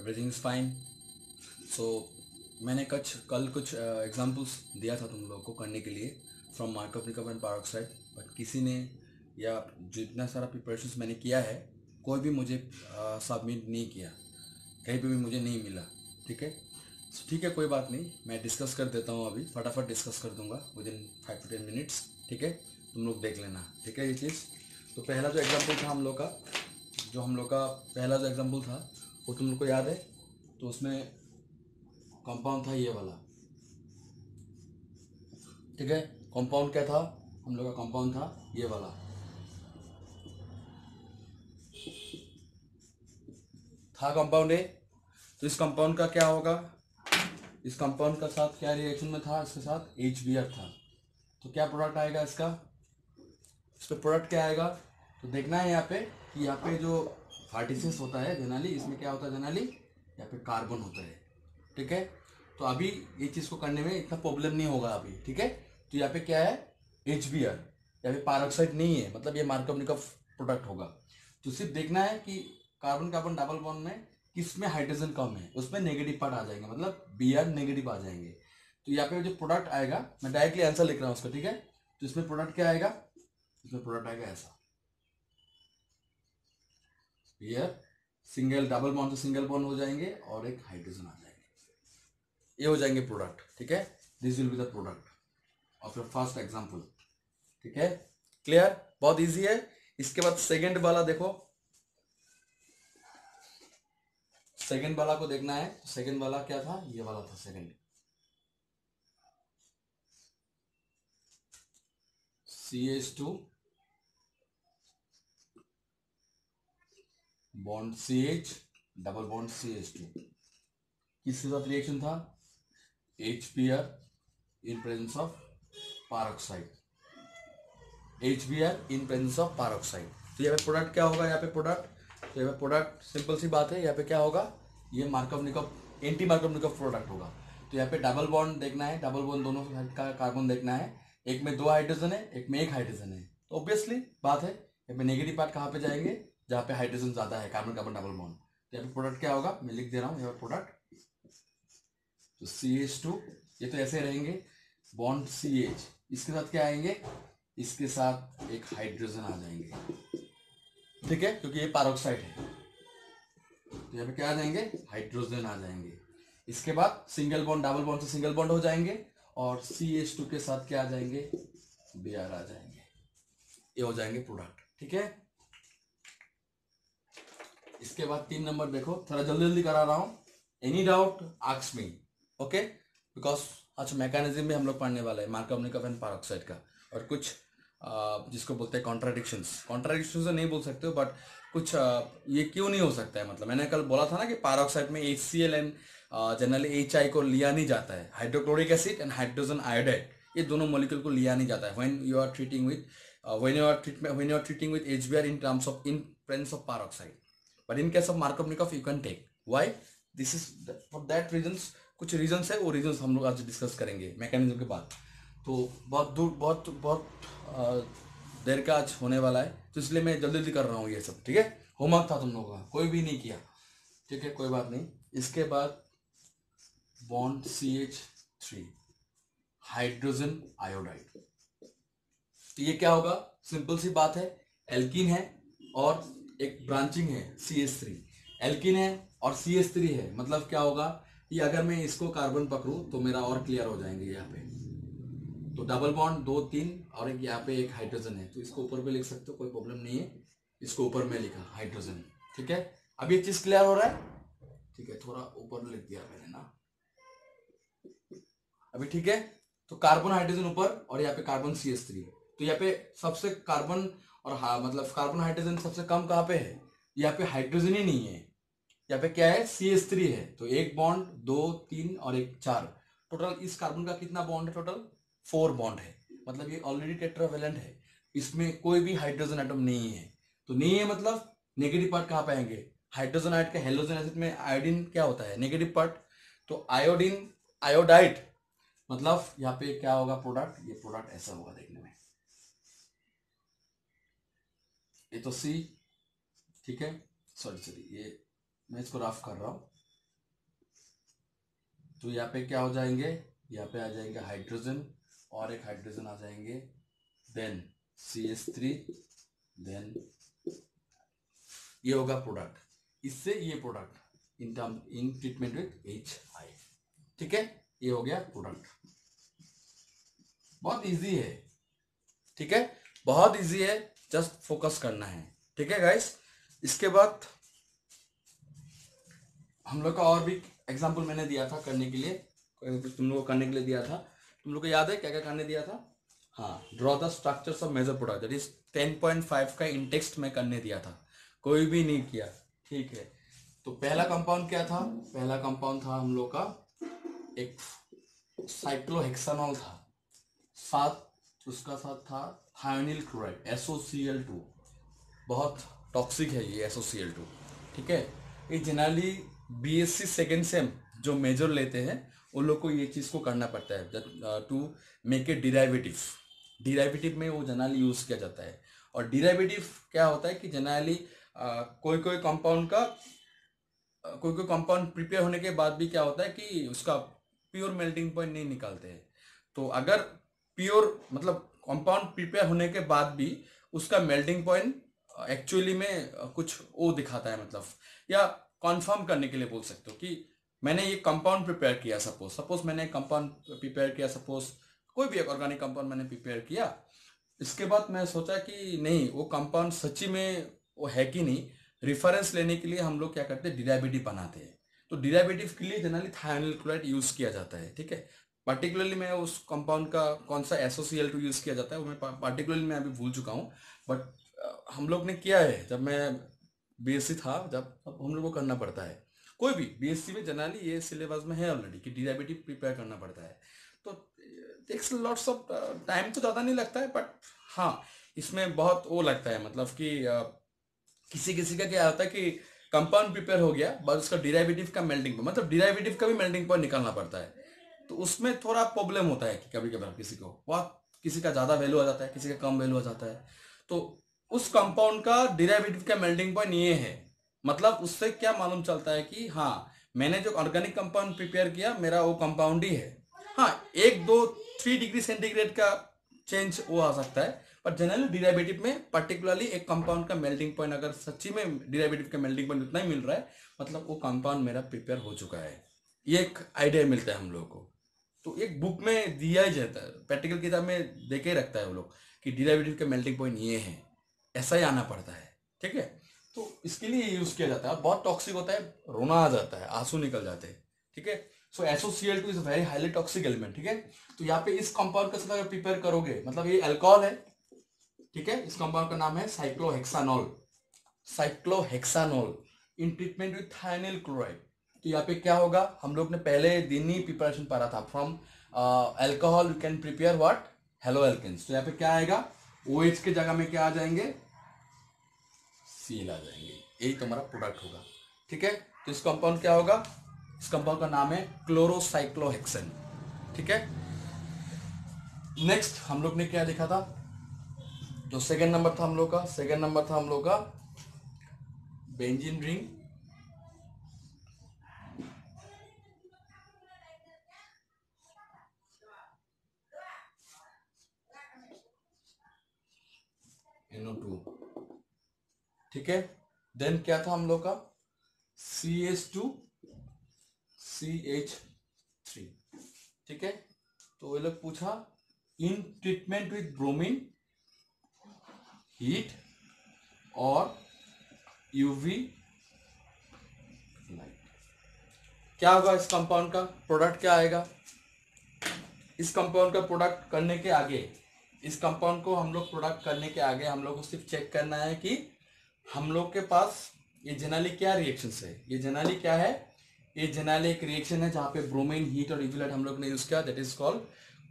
Everything is fine. सो मैंने कल कुछ एग्जांपल्स दिया था तुम लोगों को करने के लिए from Markovnikov and peroxide, but किसी ने या जितना सारा प्रिपरेशंस मैंने किया है कोई भी मुझे सबमिट नहीं किया, कहीं पे भी मुझे नहीं मिला। ठीक है, ठीक है, कोई बात नहीं, मैं डिस्कस कर देता हूँ, अभी फटाफट डिस्कस कर दूंगा विद इन 5 to 10 मिनट्स। ठीक है, तुम लोग देख लेना। ठीक है, ये चीज़ तो पहला जो एग्जाम्पल था हम लोग का पहला जो एग्जाम्पल था वो तुम लोग को याद है। तो उसमें कंपाउंड था ये वाला। ठीक है, कंपाउंड क्या था, हम लोग का कंपाउंड था ये वाला। था कंपाउंड ए। तो इस कंपाउंड का क्या होगा, इस कंपाउंड का साथ क्या रिएक्शन में था, इसके साथ HBr था। तो क्या प्रोडक्ट आएगा इसका, इस पे प्रोडक्ट क्या आएगा। तो देखना है यहाँ पे कि यहाँ पे जो फार्टिसिस होता है जनरली, इसमें क्या होता है जनरली, यहाँ पे कार्बन होता है। ठीक है, तो अभी ये चीज़ को करने में इतना प्रॉब्लम नहीं होगा अभी। ठीक है, तो यहाँ पे क्या है HBr, यहाँ पे पारोक्साइड नहीं है, मतलब ये मार्कअप निकअप प्रोडक्ट होगा। तो सिर्फ देखना है कि कार्बन कार्बन डबल बॉन्ड में किसमें हाइड्रोजन कम है, उसमें नेगेटिव पार्ट आ जाएंगे, मतलब Br नेगेटिव आ जाएंगे। तो यहाँ पे जो प्रोडक्ट आएगा, मैं डायरेक्टली आंसर लिख रहा हूँ उसका। ठीक है, तो इसमें प्रोडक्ट क्या आएगा, इसमें प्रोडक्ट आएगा ऐसा, हियर सिंगल डबल बॉन्ड से सिंगल बॉन्ड हो जाएंगे और एक हाइड्रोजन आ जाएंगे, ये हो जाएंगे प्रोडक्ट। ठीक है, this will be the product of your first example. ठीक है, क्लियर, बहुत इजी है। इसके बाद सेकंड वाला देखो, सेकंड वाला को देखना है। सेकंड वाला क्या था, ये वाला था second, CH2 bond CH double bond CH2, किसके साथ रिएक्शन था, HBr in presence of peroxide, HBr in presence of peroxide. तो यहाँ पे प्रोडक्ट क्या होगा, यहाँ पे प्रोडक्ट, तो यहाँ पे प्रोडक्ट सिंपल सी बात है, यहाँ पे क्या होगा, ये मार्कअप निकअप एंटी मार्कअप निकअप प्रोडक्ट होगा। तो यहाँ पे डबल बॉन्ड देखना है, डबल बॉन्ड दोनों साइड का कार्बन देखना है, एक में 2 हाइड्रोजन है, एक में 1 हाइड्रोजन है। तो ऑब्वियसली बात है, यहाँ पे नेगेटिव पार्ट कहाँ पे जाएंगे, जहाँ पे हाइड्रोजन ज्यादा है, कार्बन कार्बन डबल बॉन्ड। तो यहाँ पे प्रोडक्ट क्या होगा, मैं लिख दे रहा हूँ यहाँ पे प्रोडक्ट, तो CH2, ये तो ऐसे रहेंगे, बॉन्ड CH, इसके साथ क्या आएंगे, इसके साथ एक हाइड्रोजन आ जाएंगे। ठीक है, क्योंकि ये पारोक्साइड है, तो यहाँ पे क्या आ जाएंगे, हाइड्रोजन आ जाएंगे। इसके बाद सिंगल बॉन्ड डबल बॉन्ड से सिंगल बॉन्ड हो जाएंगे और CH2 के साथ क्या आ जाएंगे, Br आ जाएंगे, ये हो जाएंगे प्रोडक्ट। ठीक है, इसके बाद 3 नंबर देखो, थोड़ा जल्दी जल्दी करा रहा हूँ, any doubt ask me, okay, because अच्छा मैकेनिज्म भी हम लोग पढ़ने वाले हैं मार्कअप निकअप एंड पारोक्साइड का, और कुछ जिसको बोलते हैं कॉन्ट्राडिक्शंस तो नहीं बोल सकते हो, बट कुछ ये क्यों नहीं हो सकता है, मतलब मैंने कल बोला था ना कि पारोक्साइड में HCl एंड जनरली HI को लिया नहीं जाता है, hydrochloric acid and hydrogen iodide, ये दोनों मॉलिक्यूल को लिया नहीं जाता है when you are treating with when you are treating with HBr in terms of in presence of peroxide, but in case of Markov Nikov you can take. Why? This is for that reasons, कुछ reasons है, वो reasons हम लोग आज discuss करेंगे mechanism के बाद। तो बहुत दूर बहुत बहुत देर का आज होने वाला है, तो इसलिए मैं जल्दी जल्दी कर रहा हूँ ये सब। ठीक है, होमवर्क था तुम लोगों का, कोई भी नहीं किया। ठीक है, कोई बात नहीं। इसके बाद बॉन्ड CH3 हाइड्रोजन आयोडाइड, तो ये क्या होगा, सिंपल सी बात है, एल्कीन है और एक ब्रांचिंग है CH3, एल्कीन है और CH3 है, मतलब क्या होगा, ये अगर मैं इसको कार्बन पकड़ूं तो मेरा और क्लियर हो जाएंगे यहाँ पे। तो डबल बॉन्ड 2 3 और एक यहाँ पे एक हाइड्रोजन है, तो इसको ऊपर पे लिख सकते हो, कोई प्रॉब्लम नहीं है, इसको ऊपर में लिखा हाइड्रोजन। ठीक है, अब ये चीज क्लियर हो रहा है। ठीक है, थोड़ा ऊपर लिख दिया मैंने ना, अभी ठीक है। तो कार्बन हाइड्रोजन ऊपर और यहाँ पे कार्बन CH3, तो यहाँ पे सबसे कार्बन और मतलब कार्बन हाइड्रोजन सबसे कम कहाँ पे है, यहाँ पे हाइड्रोजन ही नहीं है, यहाँ पे क्या है CH3 है। तो एक बॉन्ड 2 3 और एक 4, टोटल इस कार्बन का कितना बॉन्ड है, टोटल 4 बॉन्ड है, मतलब ये ऑलरेडी टेट्रावेलेंट है, इसमें कोई भी हाइड्रोजन एटम नहीं है। तो नहीं है मतलब नेगेटिव पार्ट कहाँ पे आएंगे, हाइड्रोजन आइड के हेलोजन एसिड में आयोडीन क्या होता है, नेगेटिव पार्ट। तो आयोडीन आयोडाइड, मतलब यहाँ पे क्या होगा प्रोडक्ट, ये प्रोडक्ट ऐसा होगा देखने में, ये तो C, ठीक है, सॉरी ये मैं इसको रफ कर रहा हूँ, तो यहाँ पे क्या हो जाएंगे, यहाँ पे आ जाएंगे हाइड्रोजन और एक हाइड्रोजन आ जाएंगे, देन CH3, देन ये होगा प्रोडक्ट, इससे ये product in treatment with HI। ठीक है, ये हो गया प्रोडक्ट। बहुत इजी है, ठीक है, बहुत इजी है, जस्ट फोकस करना है। ठीक है गाइस, इसके बाद हम लोग का और भी एग्जाम्पल मैंने दिया था करने के लिए, तुम लोग को करने के लिए दिया था। तुम लोग को याद है क्या क्या करने दिया था? हाँ, draw the structures of major product, that is 10.5 का इन टेक्स्ट में करने दिया था, कोई भी नहीं किया। ठीक है, तो पहला कंपाउंड क्या था? पहला कंपाउंड था हम लोग का एक साइक्लोहेक्सानॉल था, साथ उसका साथ था थायोनिल क्लोराइड SOCl2। बहुत टॉक्सिक है ये SOCl2। ठीक है, ये जनरली BSc सेकेंड सेम जो मेजर लेते हैं उन लोग को ये चीज़ को करना पड़ता है to make a derivative. Derivative में वो जनरली यूज़ किया जाता है। और डिराइवेटिव क्या होता है कि जनरली कोई कोई कंपाउंड प्रिपेयर होने के बाद भी क्या होता है कि उसका प्योर मेल्टिंग पॉइंट नहीं निकालते हैं। तो अगर प्योर मतलब कंपाउंड प्रिपेयर होने के बाद भी उसका मेल्टिंग पॉइंट एक्चुअली में कुछ वो दिखाता है, मतलब या कंफर्म करने के लिए बोल सकते हो कि मैंने ये कंपाउंड प्रिपेयर किया, सपोज मैंने कंपाउंड प्रिपेयर किया, सपोज कोई भी एक ऑर्गेनिक कंपाउंड मैंने प्रिपेयर किया, इसके बाद मैं सोचा कि नहीं वो कंपाउंड सच्ची में वो है कि नहीं, रेफरेंस लेने के लिए हम लोग क्या करते हैं, डिराइवेटिव बनाते हैं। तो डिराइवेटिव के लिए जनरली थायोनिल क्लोराइड यूज किया जाता है। ठीक है, पर्टिकुलरली मैं उस कंपाउंड का कौन सा SOCl2 यूज किया जाता है वो मैं पर्टिकुलरली मैं अभी भूल चुका हूँ, बट हम लोग ने किया है जब मैं BSc था, जब हम लोग को करना पड़ता है। कोई भी BSc में जनरली ये सिलेबस में है ऑलरेडी कि डिराइवेटिव प्रिपेयर करना पड़ता है। तो टेक्स लॉट्स ऑफ टाइम तो ज़्यादा नहीं लगता है, बट हाँ इसमें बहुत वो लगता है, मतलब कि किसी किसी का क्या होता है कि कंपाउंड प्रिपेयर हो गया बस उसका डिराइवेटिव का मेल्टिंग पॉइंट, मतलब डिराइवेटिव का भी मेल्टिंग पॉइंट निकालना पड़ता है। तो उसमें थोड़ा प्रॉब्लम होता है कि कभी कभार किसी को बहुत, किसी का ज़्यादा वैल्यू आ जाता है, किसी का कम वैल्यू आ जाता है। तो उस कंपाउंड का डिराइवेटिव का मेल्टिंग पॉइंट ये है, मतलब उससे क्या मालूम चलता है कि हाँ मैंने जो ऑर्गेनिक कंपाउंड प्रिपेयर किया मेरा वो कंपाउंड ही है। हाँ 1 2 3 डिग्री सेंटीग्रेड का चेंज वो आ सकता है, पर जनरली डिराइवेटिव में पर्टिकुलरली एक कंपाउंड का मेल्टिंग पॉइंट अगर सच्ची में डिराइवेटिव का मेल्टिंग पॉइंट उतना ही मिल रहा है, मतलब वो कंपाउंड मेरा प्रिपेयर हो चुका है। ये एक आइडिया मिलता है हम लोग को। तो एक बुक में दिया ही जाता है, प्रैक्टिकल किताब में देके ही रखता है वो लोग कि डिराइवेटिव का मेल्टिंग पॉइंट ये है, ऐसा ही आना पड़ता है। ठीक है, तो इसके लिए यूज किया जाता है। बहुत टॉक्सिक होता है, रोना आ जाता है, आंसू निकल जाते हैं। ठीक है, सो SOCl2 is very highly toxic element. ठीक है, तो यहाँ पे इस कंपाउंड के साथ अगर प्रिपेयर करोगे, मतलब ये अल्कोहल है। ठीक है, इस कंपाउंड का नाम है cyclohexanol, cyclohexanol in treatment with thionyl chloride. तो यहाँ पे क्या होगा, हम लोग ने पहले दिन ही प्रिपरेशन पढ़ा था, from alcohol you can prepare what, halo alkanes. तो यहाँ पे क्या आएगा, OH के जगह में क्या आ जाएंगे, Cl आ जाएंगे, यही तुम्हारा प्रोडक्ट होगा। ठीक है, तो इस कंपाउंड क्या होगा, इस कंपाउंड का नाम है क्लोरोसाइक्लोहेक्सेन। ठीक है, नेक्स्ट हम लोग ने क्या देखा था, जो सेकेंड नंबर था हम लोग का, सेकेंड नंबर था हम लोग का बेंजीन रिंग, NO2। ठीक है, देन क्या था हम लोग का CH2 CH3। ठीक है, तो ये लोग पूछा इन ट्रीटमेंट विथ ब्रोमीन, हीट और UV लाइट, क्या होगा इस कंपाउंड का प्रोडक्ट, क्या आएगा इस कंपाउंड का प्रोडक्ट करने के आगे, इस कंपाउंड को हम लोग प्रोडक्ट करने के आगे हम लोग को सिर्फ चेक करना है कि हम लोग के पास ये जनरली क्या रिएक्शंस है। ये जनरली क्या है, ये जनरली एक रिएक्शन है जहां पे ब्रोमीन, हीट और UV लाइट हम लोग ने यूज किया, दैट इज कॉल्ड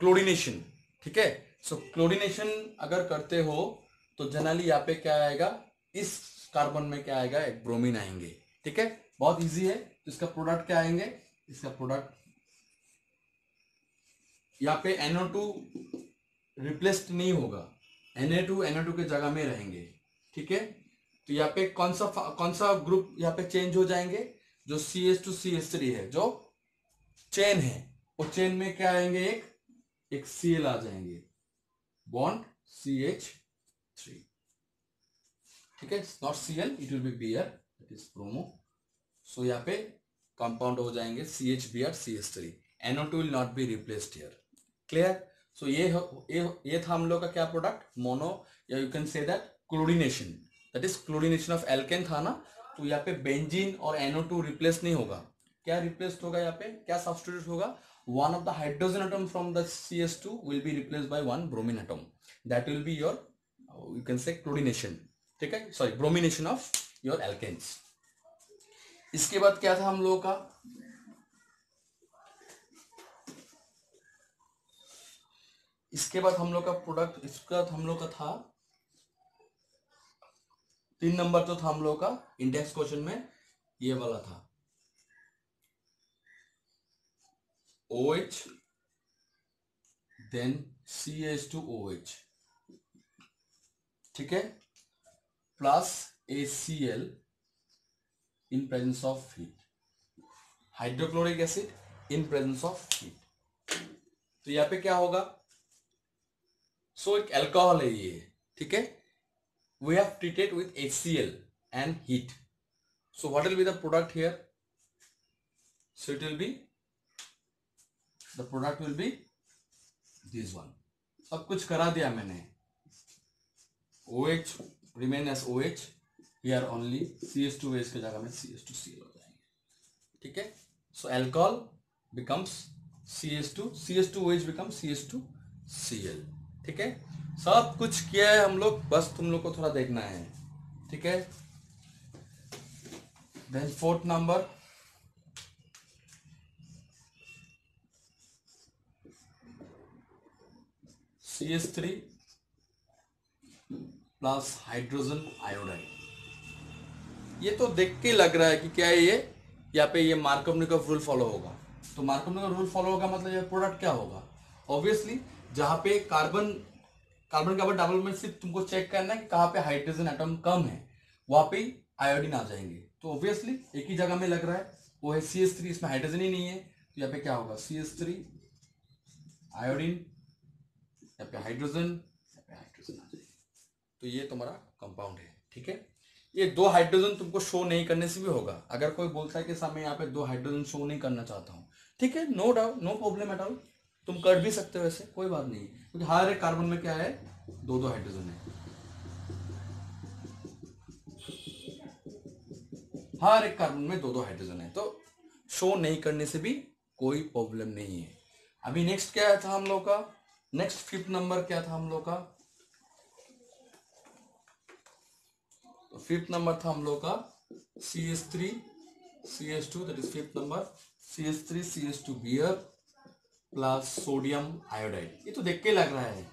क्लोरीनेशन। ठीक है, सो क्लोरीनेशन अगर करते हो तो जनरली यहाँ पे क्या आएगा, इस कार्बन में क्या आएगा, एक ब्रोमीन आएंगे। ठीक है, बहुत इजी है। तो इसका प्रोडक्ट क्या आएंगे, इसका प्रोडक्ट यहाँ पे NO2 रिप्लेस्ड नहीं होगा, Na2 के जगह में रहेंगे। ठीक है, तो यहाँ पे कौन सा ग्रुप यहाँ पे चेंज हो जाएंगे, जो CH2 CH3 है, जो चेन है, वो चेन में क्या आएंगे, एक Cl आ जाएंगे, बॉन्ड CH3, ठीक है, not Cl, it will be Br, that is bromo. So यहाँ पे कंपाउंड हो जाएंगे CHBr CH3, NO2 will not be replaced here, clear. So ये था हम लोग का क्या प्रोडक्ट, मोनो, या you can say that chlorination, that is chlorination of alkane था ना। तो यहाँ पे बेंजीन और NO2 रिप्लेस नहीं होगा, क्या रिप्लेस होगा, यहाँ पे क्या सब्स्टिट्यूट होगा, one of the hydrogen atom from the CS2 will be replaced by one bromine atom, that will be your you can say chlorination, ठीक है, sorry bromination of your alkanes. इसके बाद क्या था हम लोगों का, इसके बाद हम लोग का प्रोडक्ट, इसके बाद हम लोग का था 3 नंबर, तो था हम लोग का इंडेक्स क्वेश्चन में ये वाला था, OH देन CH2OH, ठीक है, plus ACl in presence of heat, hydrochloric acid in presence of heat. तो यहाँ पे क्या होगा, सो एक अल्कोहल है ये, ठीक है, we have treated with HCl and heat, so what will be the product here, so it will be, the product will be this one. सब कुछ करा दिया मैंने, OH remain as OH, here only CH2OH की जगह में CH2Cl हो जाएंगे, ठीक है। सो alcohol becomes CH2OH becomes CH2Cl, ठीक है। सब कुछ किया है हम लोग, बस तुम लोग को थोड़ा देखना है, ठीक है। Then 4th number, CH3 plus hydrogen iodide. ये तो देख के लग रहा है कि क्या है ये, यहाँ पे ये मार्कोव-निकोव रूल फॉलो होगा। तो मार्कोव-निकोव रूल फॉलो होगा मतलब ये प्रोडक्ट क्या होगा, ऑब्वियसली जहां पे कार्बन डबल में सिर्फ तुमको चेक करना है कि कहाँ पे हाइड्रोजन एटम कम है, वहां पे आयोडीन आ जाएंगे। तो ऑब्वियसली एक ही जगह में लग रहा है, वो है CH3, इसमें हाइड्रोजन ही नहीं है, तो यहाँ पे क्या होगा, CH3 आयोडीन, यहाँ पे हाइड्रोजन आ जाएगी, तो ये तुम्हारा कंपाउंड है, ठीक है। ये 2 हाइड्रोजन तुमको शो नहीं करने से भी होगा, अगर कोई बोलता है कि सर मैं यहाँ पे 2 हाइड्रोजन शो नहीं करना चाहता हूँ, ठीक है, no doubt, no problem at all, तुम कर भी सकते हो ऐसे, कोई बात नहीं, क्योंकि हर एक कार्बन में क्या है, 2 हाइड्रोजन है, हर एक कार्बन में 2 हाइड्रोजन है, तो शो नहीं करने से भी कोई प्रॉब्लम नहीं है। अभी नेक्स्ट क्या था हम लोग का, नेक्स्ट 5th नंबर क्या था हम लोग का, तो 5th नंबर था हम लोग का CH3 CH2, that is 5th number, CH3 CH2Br plus sodium iodide. ये तो देख के लग रहा है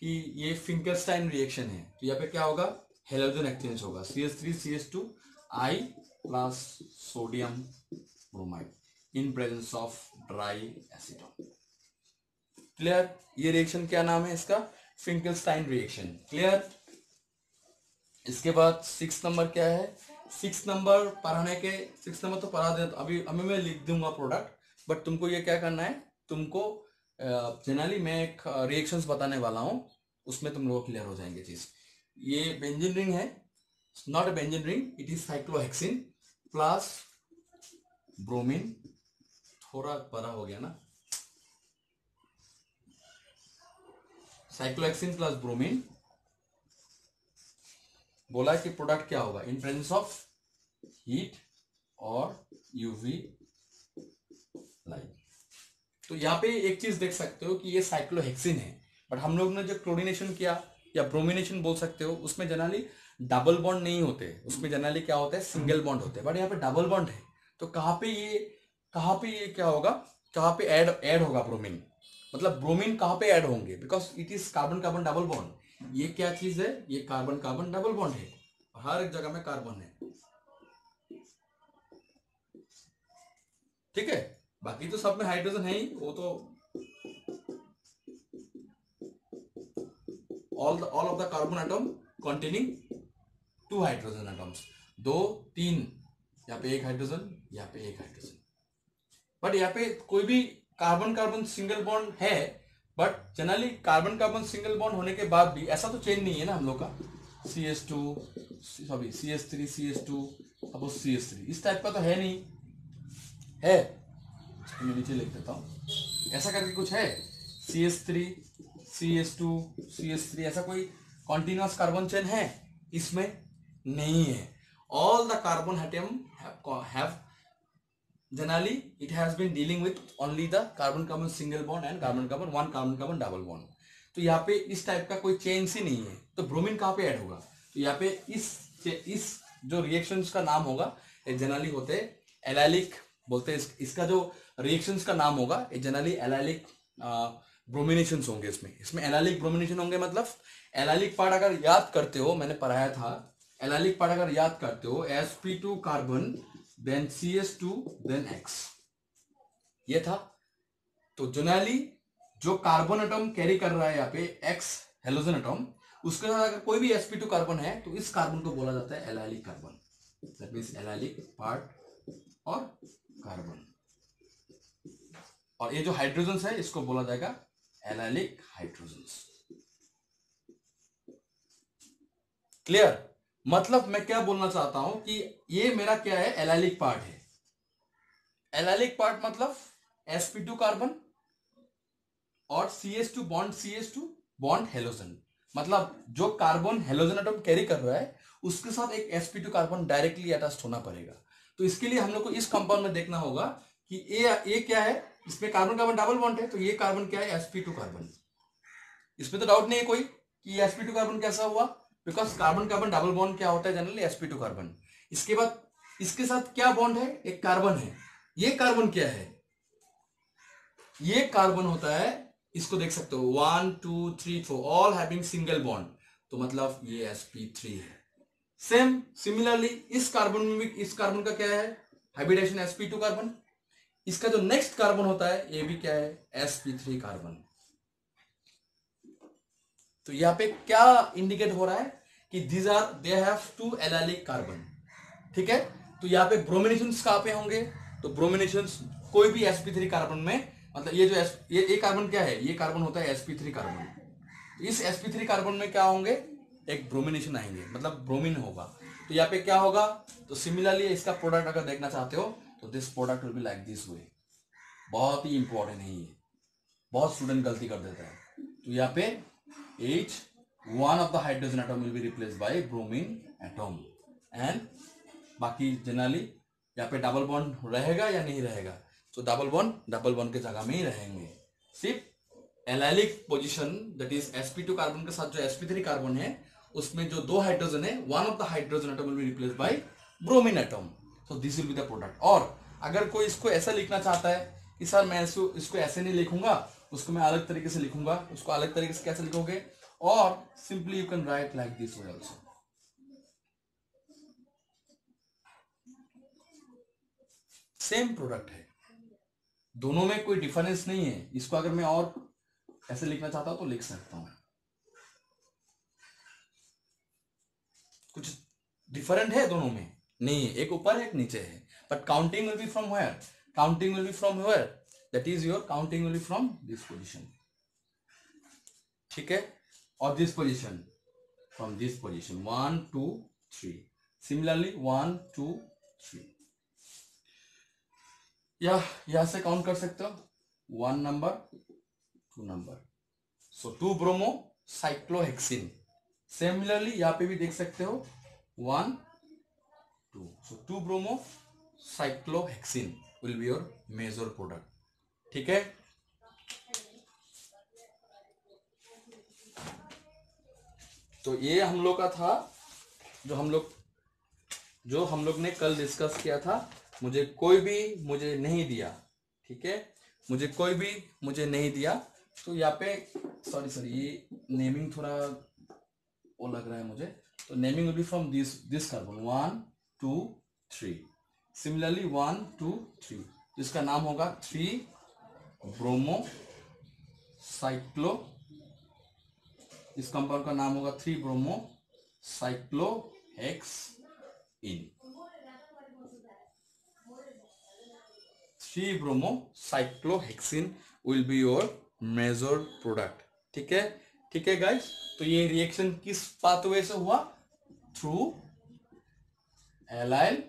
कि ये फिंकरस्टाइन रिएक्शन है, तो यहाँ पे क्या होगा, हेलोजन एक्सचेंज होगा, CH3 CH2I plus sodium bromide in presence of dry acetone, clear. ये रिएक्शन क्या नाम है इसका, फिंकरस्टाइन रिएक्शन, क्लियर। इसके बाद 6th नंबर क्या है, 6th नंबर पढ़ाने के, 6th नंबर तो पढ़ा दे, अभी मैं लिख दूंगा प्रोडक्ट, बट तुमको ये क्या करना है, तुमको जनरली मैं एक रिएक्शंस बताने वाला हूँ, उसमें तुम लोग क्लियर हो जाएंगे चीज। ये बेंजीन रिंग है, not a benzene ring, it is cyclohexene plus bromine, थोड़ा बड़ा हो गया ना, साइक्लोहेक्सिन प्लस ब्रोमीन, बोला कि प्रोडक्ट क्या होगा, इन प्रेजेंस ऑफ हीट और यूवी लाइट। तो यहाँ पे एक चीज देख सकते हो कि ये साइक्लोहेक्सिन है, बट हम लोग ने जो क्लोरीनेशन किया या ब्रोमिनेशन बोल सकते हो, उसमें जनरली डबल बॉन्ड नहीं होते, उसमें जनरली क्या होता है, सिंगल बॉन्ड होते हैं, बट यहाँ पे डबल बॉन्ड है। तो कहाँ पे ये क्या होगा, कहाँ पे ऐड होगा ब्रोमीन, मतलब ब्रोमीन कहाँ पे ऐड होंगे, because it is carbon carbon double bond. ये क्या चीज है, ये कार्बन कार्बन डबल बॉन्ड है, हर एक जगह में कार्बन है, ठीक है। बाकी तो सब में हाइड्रोजन है ही, वो तो all of the carbon atom containing 2 hydrogen atoms, 2 3, यहाँ पे 1 हाइड्रोजन, यहाँ पे 1 हाइड्रोजन, बट यहाँ पे कोई भी कार्बन कार्बन सिंगल बॉन्ड है, but generally carbon carbon single bond होने के बाद भी ऐसा तो चेन नहीं है ना हम लोग का, CH2 सॉरी CH3 CH2 अब CH3 इस टाइप का तो है नहीं है। मैं नीचे लिख देता हूँ, ऐसा करके कुछ है CH3 CH2 CH3 ऐसा कोई कॉन्टिन्यूअस कार्बन चेन है इसमें? नहीं है। All the carbon atom have generally it has been dealing with only the carbon carbon single bond and carbon carbon double bond। तो यहाँ पे इस टाइप का कोई चेंज ही नहीं है, तो ब्रोमीन कहाँ पे ऐड होगा? तो यहाँ पे इस जो रिएक्शंस का नाम होगा ये जनरली होते हैं एलाइलिक बोलते हैं। इसका जो रिएक्शंस का नाम होगा ये जनरली एलाइलिक ब्रोमिनेशंस होंगे। इसमें एलाइलिक ब्रोमिनेशन होंगे। मतलब एलाइलिक पार्ट अगर याद करते हो, मैंने पढ़ाया था, एलाइलिक पार्ट अगर याद करते हो sp2 carbon then CH2 then X, ये था। तो जनरली जो कार्बन एटम कैरी कर रहा है यहाँ पे X हेलोजन एटम, उसके साथ अगर कोई भी sp2 कार्बन है तो इस कार्बन को बोला जाता है allylic carbon. That means allylic part और कार्बन, और ये जो हाइड्रोजन है इसको बोला जाएगा एलाइलिक हाइड्रोजन। क्लियर? मतलब मैं क्या बोलना चाहता हूं कि ये मेरा क्या है, एलाइलिक पार्ट है। एलाइलिक पार्ट मतलब sp2 कार्बन और CH2 बॉन्ड हेलोजन। मतलब जो कार्बन हेलोजन एटम कैरी कर रहा है उसके साथ एक sp2 कार्बन डायरेक्टली अटैच होना पड़ेगा। तो इसके लिए हम लोग को इस कंपाउंड में देखना होगा कि ये क्या है, इसमें कार्बन कार्बन डबल बॉन्ड है, तो ये कार्बन क्या है, sp2 कार्बन। इसमें तो डाउट नहीं है कोई कि sp2 कार्बन कैसा हुआ, because carbon carbon double bond क्या होता है जनरली, sp2 कार्बन। इसके बाद इसके साथ क्या बॉन्ड है, एक कार्बन है। ये कार्बन क्या है, ये कार्बन होता है, इसको देख सकते हो 1 2 3 4 ऑल हैविंग सिंगल बॉन्ड, तो मतलब ये sp3 है। सेम सिमिलरली इस कार्बन में भी, इस कार्बन का क्या है, हाइब्रिडेशन sp2 कार्बन। इसका जो नेक्स्ट कार्बन होता है ये भी क्या है, sp3 कार्बन। तो यहाँ पे क्या इंडिकेट हो रहा है कि they have to allylic carbon. ठीक है, तो यहाँ पे ब्रोमिनेशंस कहां पे होंगे, तो ब्रोमिनेशंस कोई भी sp3 कार्बन में, मतलब ये जो ये कार्बन क्या है, ये कार्बन होता है sp3 कार्बन। तो इस sp3 कार्बन में क्या होंगे, एक ब्रोमिनेशन आएंगे, मतलब ब्रोमीन होगा। तो यहाँ पे क्या होगा, तो सिमिलरली इसका प्रोडक्ट अगर देखना चाहते हो तो this product will be like this way. बहुत ही इंपॉर्टेंट है ये, बहुत स्टूडेंट गलती कर देता है। तो यहाँ पे H one of the hydrogen atom will be replaced by bromine atom and बाकी जनरली यहाँ पे डबल बॉन्ड रहेगा या नहीं रहेगा, तो डबल बॉन्ड के जगह में ही रहेंगे। सिर्फ allylic position that is sp2 carbon के साथ जो sp3 कार्बन है उसमें जो दो हाइड्रोजन है, one of the hydrogen atom will be replaced by bromine atom. So this will be the product. और अगर कोई इसको ऐसा लिखना चाहता है कि सर मैं इसको ऐसे नहीं लिखूंगा, उसको मैं अलग तरीके से लिखूंगा, उसको अलग तरीके से कैसे लिखोगे, और simply you can write like this way also. Same product है, दोनों में कोई डिफरेंस नहीं है। इसको अगर मैं और ऐसे लिखना चाहता हूं तो लिख सकता हूं। कुछ डिफरेंट है दोनों में? नहीं है, एक ऊपर है एक नीचे है। But counting will be from where, counting will be from where, that is your counting will be from this position. ठीक है, और this position from this position 1 2 3, similarly 1 2 3, या यहां से काउंट कर सकते हो 1 number 2 number. So 2 bromo cyclohexene. Similarly यहां पे भी देख सकते हो 1 2, so 2 bromo cyclohexene will be your major product. ठीक है, तो ये हम लोग का था जो हम लोग ने कल डिस्कस किया था। मुझे कोई भी मुझे नहीं दिया, ठीक है, मुझे कोई भी मुझे नहीं दिया। तो यहाँ पे सॉरी ये नेमिंग थोड़ा वो लग रहा है मुझे, तो naming will be from this carbon 1 2 3, similarly 1 2 3, इसका नाम होगा 3 ब्रोमो साइक्लो, इस कंपाउंड का नाम होगा 3 bromo cyclohexene. 3-bromocyclohexene will be your major product. ठीक है, ठीक है गाइस। तो ये रिएक्शन किस पाथवे से हुआ? Through allyl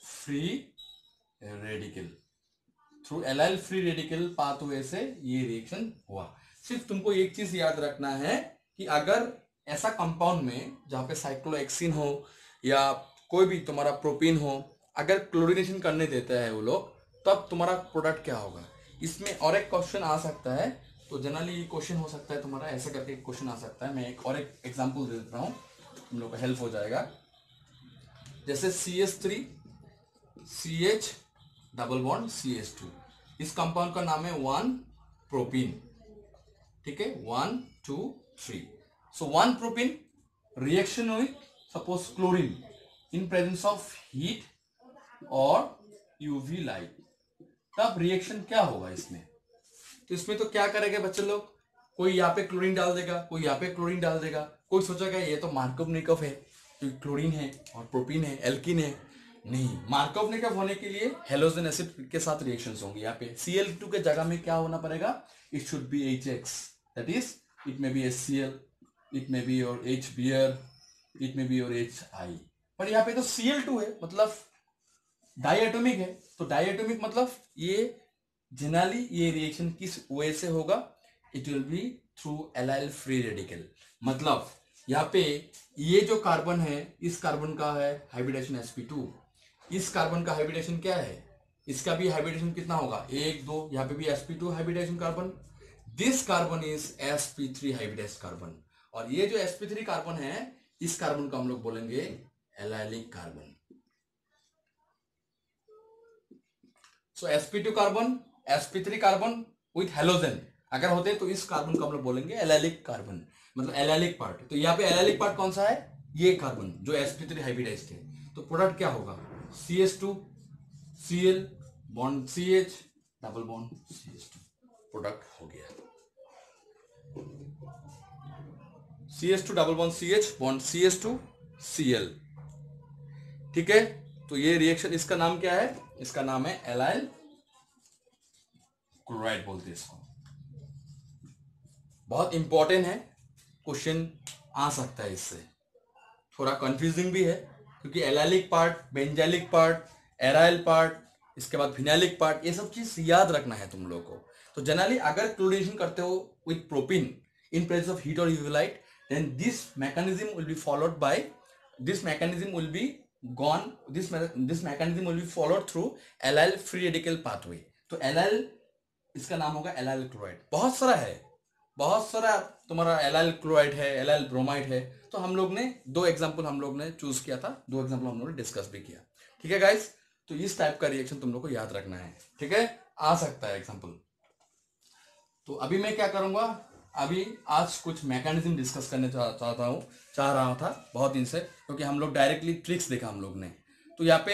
free radical, through allyl free radical pathway से ये रिएक्शन हुआ। सिर्फ तुमको एक चीज याद रखना है कि अगर ऐसा कंपाउंड में जहां पे साइक्लोहेक्सिन हो या कोई भी तुम्हारा प्रोपीन हो, अगर क्लोरीनेशन करने देता है वो लोग, तब तुम्हारा प्रोडक्ट क्या होगा। इसमें और एक क्वेश्चन आ सकता है, तो जनरली ये क्वेश्चन हो सकता है तुम्हारा ऐसा करके क्वेश्चन आ सकता है। मैं एक और एक एग्जांपल दे देता हूँ, तुम लोग को हेल्प हो जाएगा। जैसे CH3 CH double bond CH2, इस कंपाउंड का नाम है 1 प्रोपीन। ठीक है, 1 2 3। सो 1 प्रोपीन रिएक्शन हुई suppose chlorine in presence of heat और यूवी लाइट, तब रिएक्शन क्या होगा इसमें? तो इसमें तो क्या करेंगे बच्चे लोग, कोई यहाँ पे क्लोरीन डाल देगा, कोई यहाँ पे क्लोरीन डाल देगा, कोई सोचेगा ये तो मार्कोव-निकोव है क्योंकि क्लोरीन है और प्रोपीन है, एल्कीन है। नहीं, मार्कोव-निकोव होने के लिए हेलोजन एसिड के साथ रिएक्शंस होंगे। यहाँ पे Cl2 के जगह में क्या होना पड़ेगा? It should be HX, that is it may be HCl, it may be your HBr, it may be your HI। पर यहाँ पे तो Cl2 है, मतलब डाइएटोमिक है। तो डाइएटोमिक मतलब ये जनरली ये रिएक्शन किस वे से होगा? It will B through allyl free radical. मतलब यहाँ पे ये जो कार्बन है, इस कार्बन का है हाइब्रिडेशन sp2, इस कार्बन का हाइब्रिडेशन क्या है? इसका भी हाइब्रिडेशन कितना होगा? 1 2, यहाँ पे भी sp2 hybridisation carbon, this carbon is sp3 hybridised carbon. और ये जो sp3 कार्बन है, इस कार्बन को हम लोग बोलेंगे allylic carbon. So sp2 carbon, sp3 carbon with halogen अगर होते तो इस कार्बन को हम लोग बोलेंगे एलाइलिक कार्बन, मतलब एलाइलिक पार्ट। तो यहाँ पे एलाइलिक पार्ट कौन सा है? ये कार्बन जो sp3 हाइब्रिडाइज्ड है। तो प्रोडक्ट क्या होगा? CH2 Cl bond CH double bond CH2, product हो गया। CH2 double bond CH bond CH2 Cl। ठीक है, तो ये रिएक्शन, इसका नाम क्या है? इसका नाम है एलाइल क्लोराइड बोलते हैं इसको। बहुत इंपॉर्टेंट है, क्वेश्चन आ सकता है इससे। थोड़ा कंफ्यूजिंग भी है क्योंकि allylic part, benzylic part, aryl part, इसके बाद फिनाइलिक पार्ट, ये सब चीज याद रखना है तुम लोगों को। तो जनरली अगर क्लोरीनेशन करते हो with propene in presence of heat और UV light, then this mechanism will be followed by, this mechanism will be gone, this mechanism will be followed through allyl free radical pathway। तो allyl, इसका नाम होगा allyl chloride. बहुत सारा है, बहुत सारा तुम्हारा एलाइल क्लोराइड है, एलाइल ब्रोमाइड है। तो हम लोग ने 2 एग्जांपल हम लोग ने चूज किया था, 2 एग्जांपल हम लोग ने डिस्कस भी किया। ठीक है गाइस, तो इस टाइप का रिएक्शन तुम लोग को याद रखना है। ठीक है, आ सकता है एग्जांपल। तो अभी मैं क्या करूंगा, अभी आज कुछ मैकेनिज्म डिस्कस करने चाह रहा था बहुत दिन से, क्योंकि हम लोग डायरेक्टली ट्रिक्स देखा हम लोग ने। तो यहाँ पे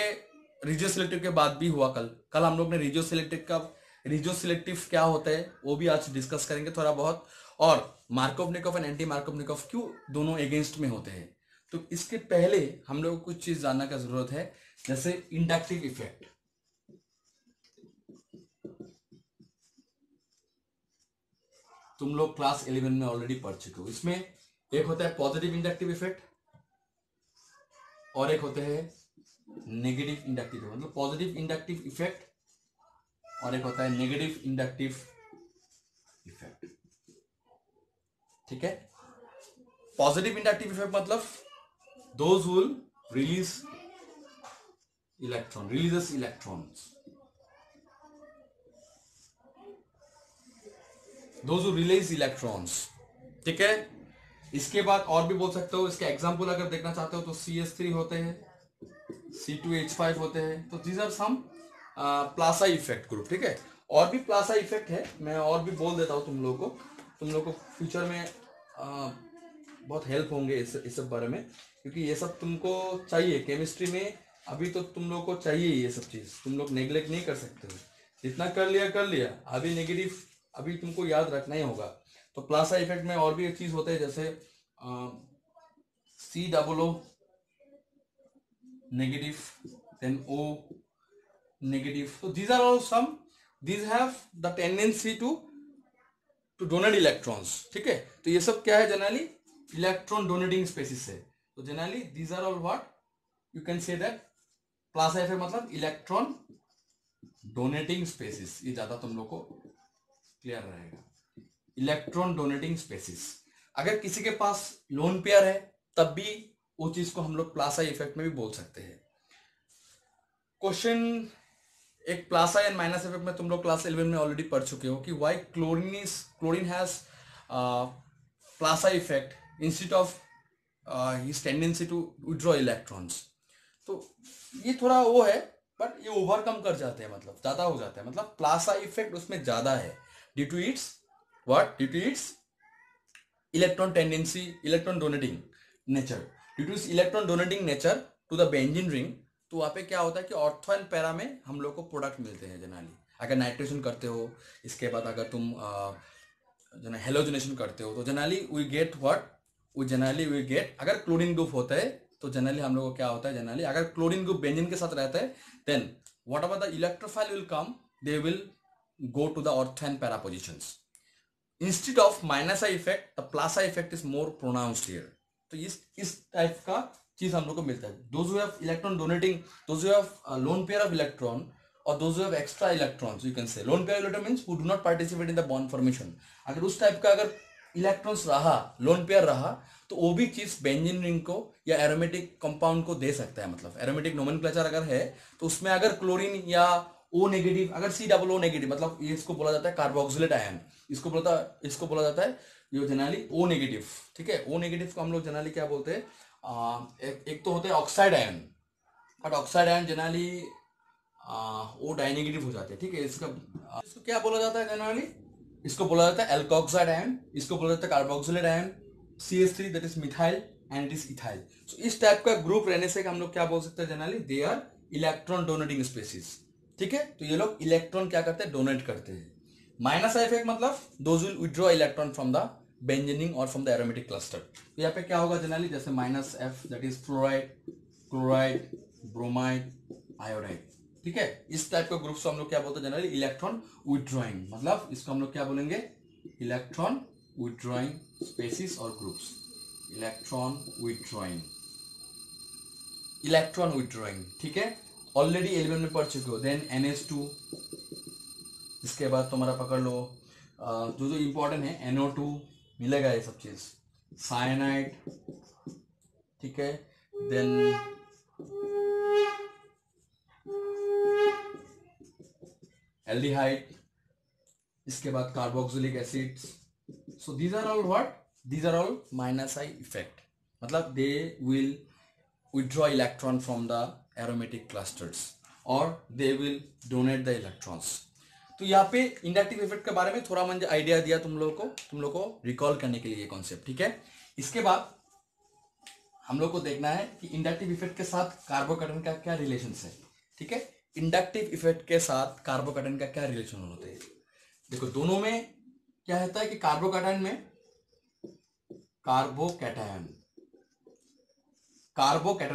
रिजियो सिलेक्टिव के बाद भी हुआ, कल हम लोग ने रिजियो सिलेक्टिव क्या होता है वो भी आज डिस्कस करेंगे थोड़ा बहुत। और मार्कोव-निकोव एंड एंटी मार्कोव-निकोव क्यों दोनों अगेंस्ट में होते हैं, तो इसके पहले हम लोग को कुछ चीज जानने का जरूरत है, जैसे इंडक्टिव इफेक्ट। तुम लोग क्लास 11 में ऑलरेडी पढ़ चुके हो। इसमें एक होता है पॉजिटिव इंडक्टिव इफेक्ट और एक होते हैं नेगेटिव इंडक्टिव इफेक्ट, मतलब पॉजिटिव इंडक्टिव इफेक्ट और एक होता है नेगेटिव इंडक्टिव इफेक्ट। ठीक है, पॉजिटिव इंडक्टिव इफेक्ट मतलब those who will releases electrons, those who release electrons। ठीक है, इसके बाद और भी बोल सकते हो, इसके एग्जांपल अगर देखना चाहते हो तो CH3 होते हैं, C2H5 होते हैं। तो these are some plus effect group. ठीक है, और भी प्लासा इफेक्ट है, मैं और भी बोल देता हूँ तुम लोगों को फ्यूचर में बहुत हेल्प होंगे इस सब बारे में, क्योंकि ये सब तुमको चाहिए केमिस्ट्री में। अभी तो तुम लोग को चाहिए ये सब चीज, तुम लोग नेग्लेक्ट नहीं कर सकते हो। जितना कर लिया, अभी नेगेटिव अभी तुमको याद रखना ही होगा। तो प्लासा इफेक्ट में और भी एक चीज होता है, जैसे COO negative, then O negative. So these are all some, these have the tendency to donate electrons. ठीक है, तो ये सब क्या है, जनरली इलेक्ट्रॉन डोनेटिंग स्पेसिस है. तो generally these are all what you can say that plus F है, मतलब इलेक्ट्रॉन डोनेटिंग स्पेसिस. ये ज्यादा तुम लोग को क्लियर रहेगा. Electron donating species. अगर किसी के पास लोन पेयर है तब भी वो चीज को हम लोग प्लस आई इफेक्ट में भी बोल सकते हैं. क्वेश्चन एक plus I and minus effect में तुम लोग क्लास 11 में ऑलरेडी पढ़ चुके हो कि why chlorine has plus I effect instead of his tendency to withdraw electrons. तो ये थोड़ा वो है, बट ये ओवरकम कर जाते हैं, मतलब ज्यादा हो जाता है, मतलब प्लस आई इफेक्ट उसमें ज्यादा है due to its what, due to its electron tendency, electron donating nature. Due to its electron donating nature to the benzene ring. तो वहाँ पे क्या होता है कि ऑर्थो एंड पैरा में हम लोग को प्रोडक्ट मिलते हैं जनरली. अगर नाइट्रेशन करते हो, इसके बाद अगर तुम जो है हेलोजनेशन करते हो, तो generally we get what, generally we get, अगर क्लोरीन ग्रुप होता है तो जनरली हम लोग को क्या होता है, जनरली अगर क्लोरीन ग्रुप बेंजीन के साथ रहता है, then whatever the electrophile will come, they will go to the ortho and para positions. Instead of minus I effect, the plus I effect is more pronounced here. तो इस type का चीज हम लोग को मिलता है. Those who have electron donating, those who have lone pair of electron, और those who have extra electrons, you can say lone pair electron means who do not participate in the bond formation. अगर उस type का अगर electrons रहा, lone pair रहा, तो वो भी चीज बेंजीन रिंग को या एरोमेटिक कंपाउंड को दे सकता है. मतलब एरोमेटिक नोमेनक्लेचर अगर है तो उसमें अगर क्लोरीन या ओ नेगेटिव, अगर सी डबल ओ नेगेटिव, मतलब ये इसको बोला जाता है कार्बोक्सिलेट आयन, इसको बोला जाता है ये जनरली ओ नेगेटिव. ठीक है, ओ नेगेटिव को हम लोग जनरली क्या बोलते हैं, एक तो होते हैं oxide ion, but oxide ion generally O dinegative हो जाते हैं. ठीक है, इसको क्या बोला जाता है जनरली, इसको बोला जाता है एल्कोक्साइड आयन, इसको बोला जाता है carboxylate ion, CH3 that is methyl and it is ethyl. So इस टाइप का ग्रुप रहने से हम लोग क्या बोल सकते हैं, generally they are electron donating species. ठीक है, तो ये लोग इलेक्ट्रॉन क्या करते हैं, डोनेट करते हैं. माइनस आई इफेक्ट मतलब those will withdraw electron from the benzene ring और फ्रॉम द एरोमेटिक क्लस्टर. तो यहाँ पे क्या होगा जनरली, जैसे minus F that is fluoride, chloride, bromide, iodide. ठीक है, इस टाइप का ग्रुप से हम लोग क्या बोलते हैं जनरली, इलेक्ट्रॉन विड्रॉइंग. मतलब इसको हम लोग क्या बोलेंगे, इलेक्ट्रॉन विड्रॉइंग स्पेसीज और groups. Electron withdrawing, electron withdrawing. ठीक है, ऑलरेडी 11 में पढ़ चुके हो. देन NH2, इसके बाद तुम्हारा पकड़ लो जो जो इंपॉर्टेंट है, NO2 मिलेगा, ये सब चीज, साइनाइड. ठीक है, देन एल्डिहाइड, इसके बाद carboxylic acid. So these are all what, these are all minus I effect. मतलब they will withdraw electron from the aromatic clusters और they will donate the electrons. तो यहाँ पे इंडक्टिव इफेक्ट के बारे में थोड़ा मुझे आइडिया दिया तुम लोग को रिकॉल करने के लिए ये कॉन्सेप्ट. ठीक है, इसके बाद हम लोग को देखना है कि इंडक्टिव इफेक्ट के साथ कार्बोकैटायन का क्या रिलेशन है. ठीक है, इंडक्टिव इफेक्ट के साथ कार्बोकैटायन का क्या रिलेशन होते हैं. देखो दोनों में क्या होता है कि कार्बोकैटायन में, कार्बोकैटायन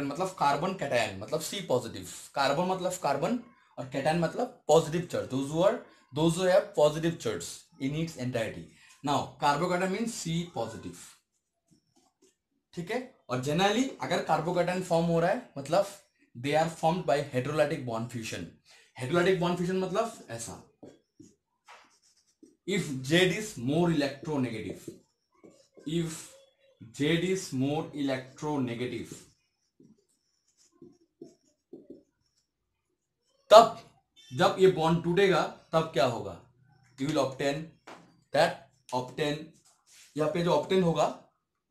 मतलब कार्बन कैटायन मतलब C पॉजिटिव. कार्बन मतलब कार्बन और कैटायन मतलब positive charge. Those who have positive charge in its entirety. Now carbocation means C positive. ठीक है, और जनरली अगर कार्बोकैटायन फॉर्म हो रहा है मतलब they are formed by heterolytic bond fusion. Heterolytic bond fusion मतलब ऐसा, if Z is more electronegative, if Z is more electronegative, तब जब ये बॉन्ड टूटेगा तब क्या होगा, you will obtain that obtain. यहाँ पे जो ऑब्टेन होगा,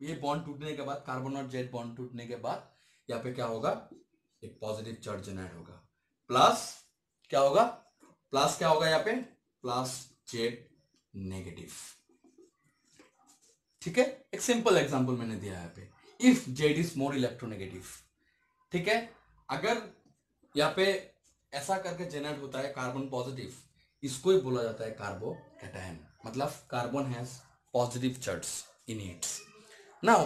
ये बॉन्ड टूटने के बाद, कार्बन और जेड बॉन्ड टूटने के बाद यहाँ पे क्या होगा, एक पॉजिटिव चार्ज जनरेट होगा. प्लस क्या होगा, प्लस क्या होगा यहाँ पे, प्लस जेड नेगेटिव. ठीक है, एक सिंपल एग्जांपल मैंने दिया यहाँ पे, if Z is more electronegative. ठीक है, अगर यहाँ पे ऐसा करके जनरेट होता है कार्बन पॉजिटिव, इसको ही बोला जाता है कार्बोकैटायन. मतलब carbon has positive charge in its. Now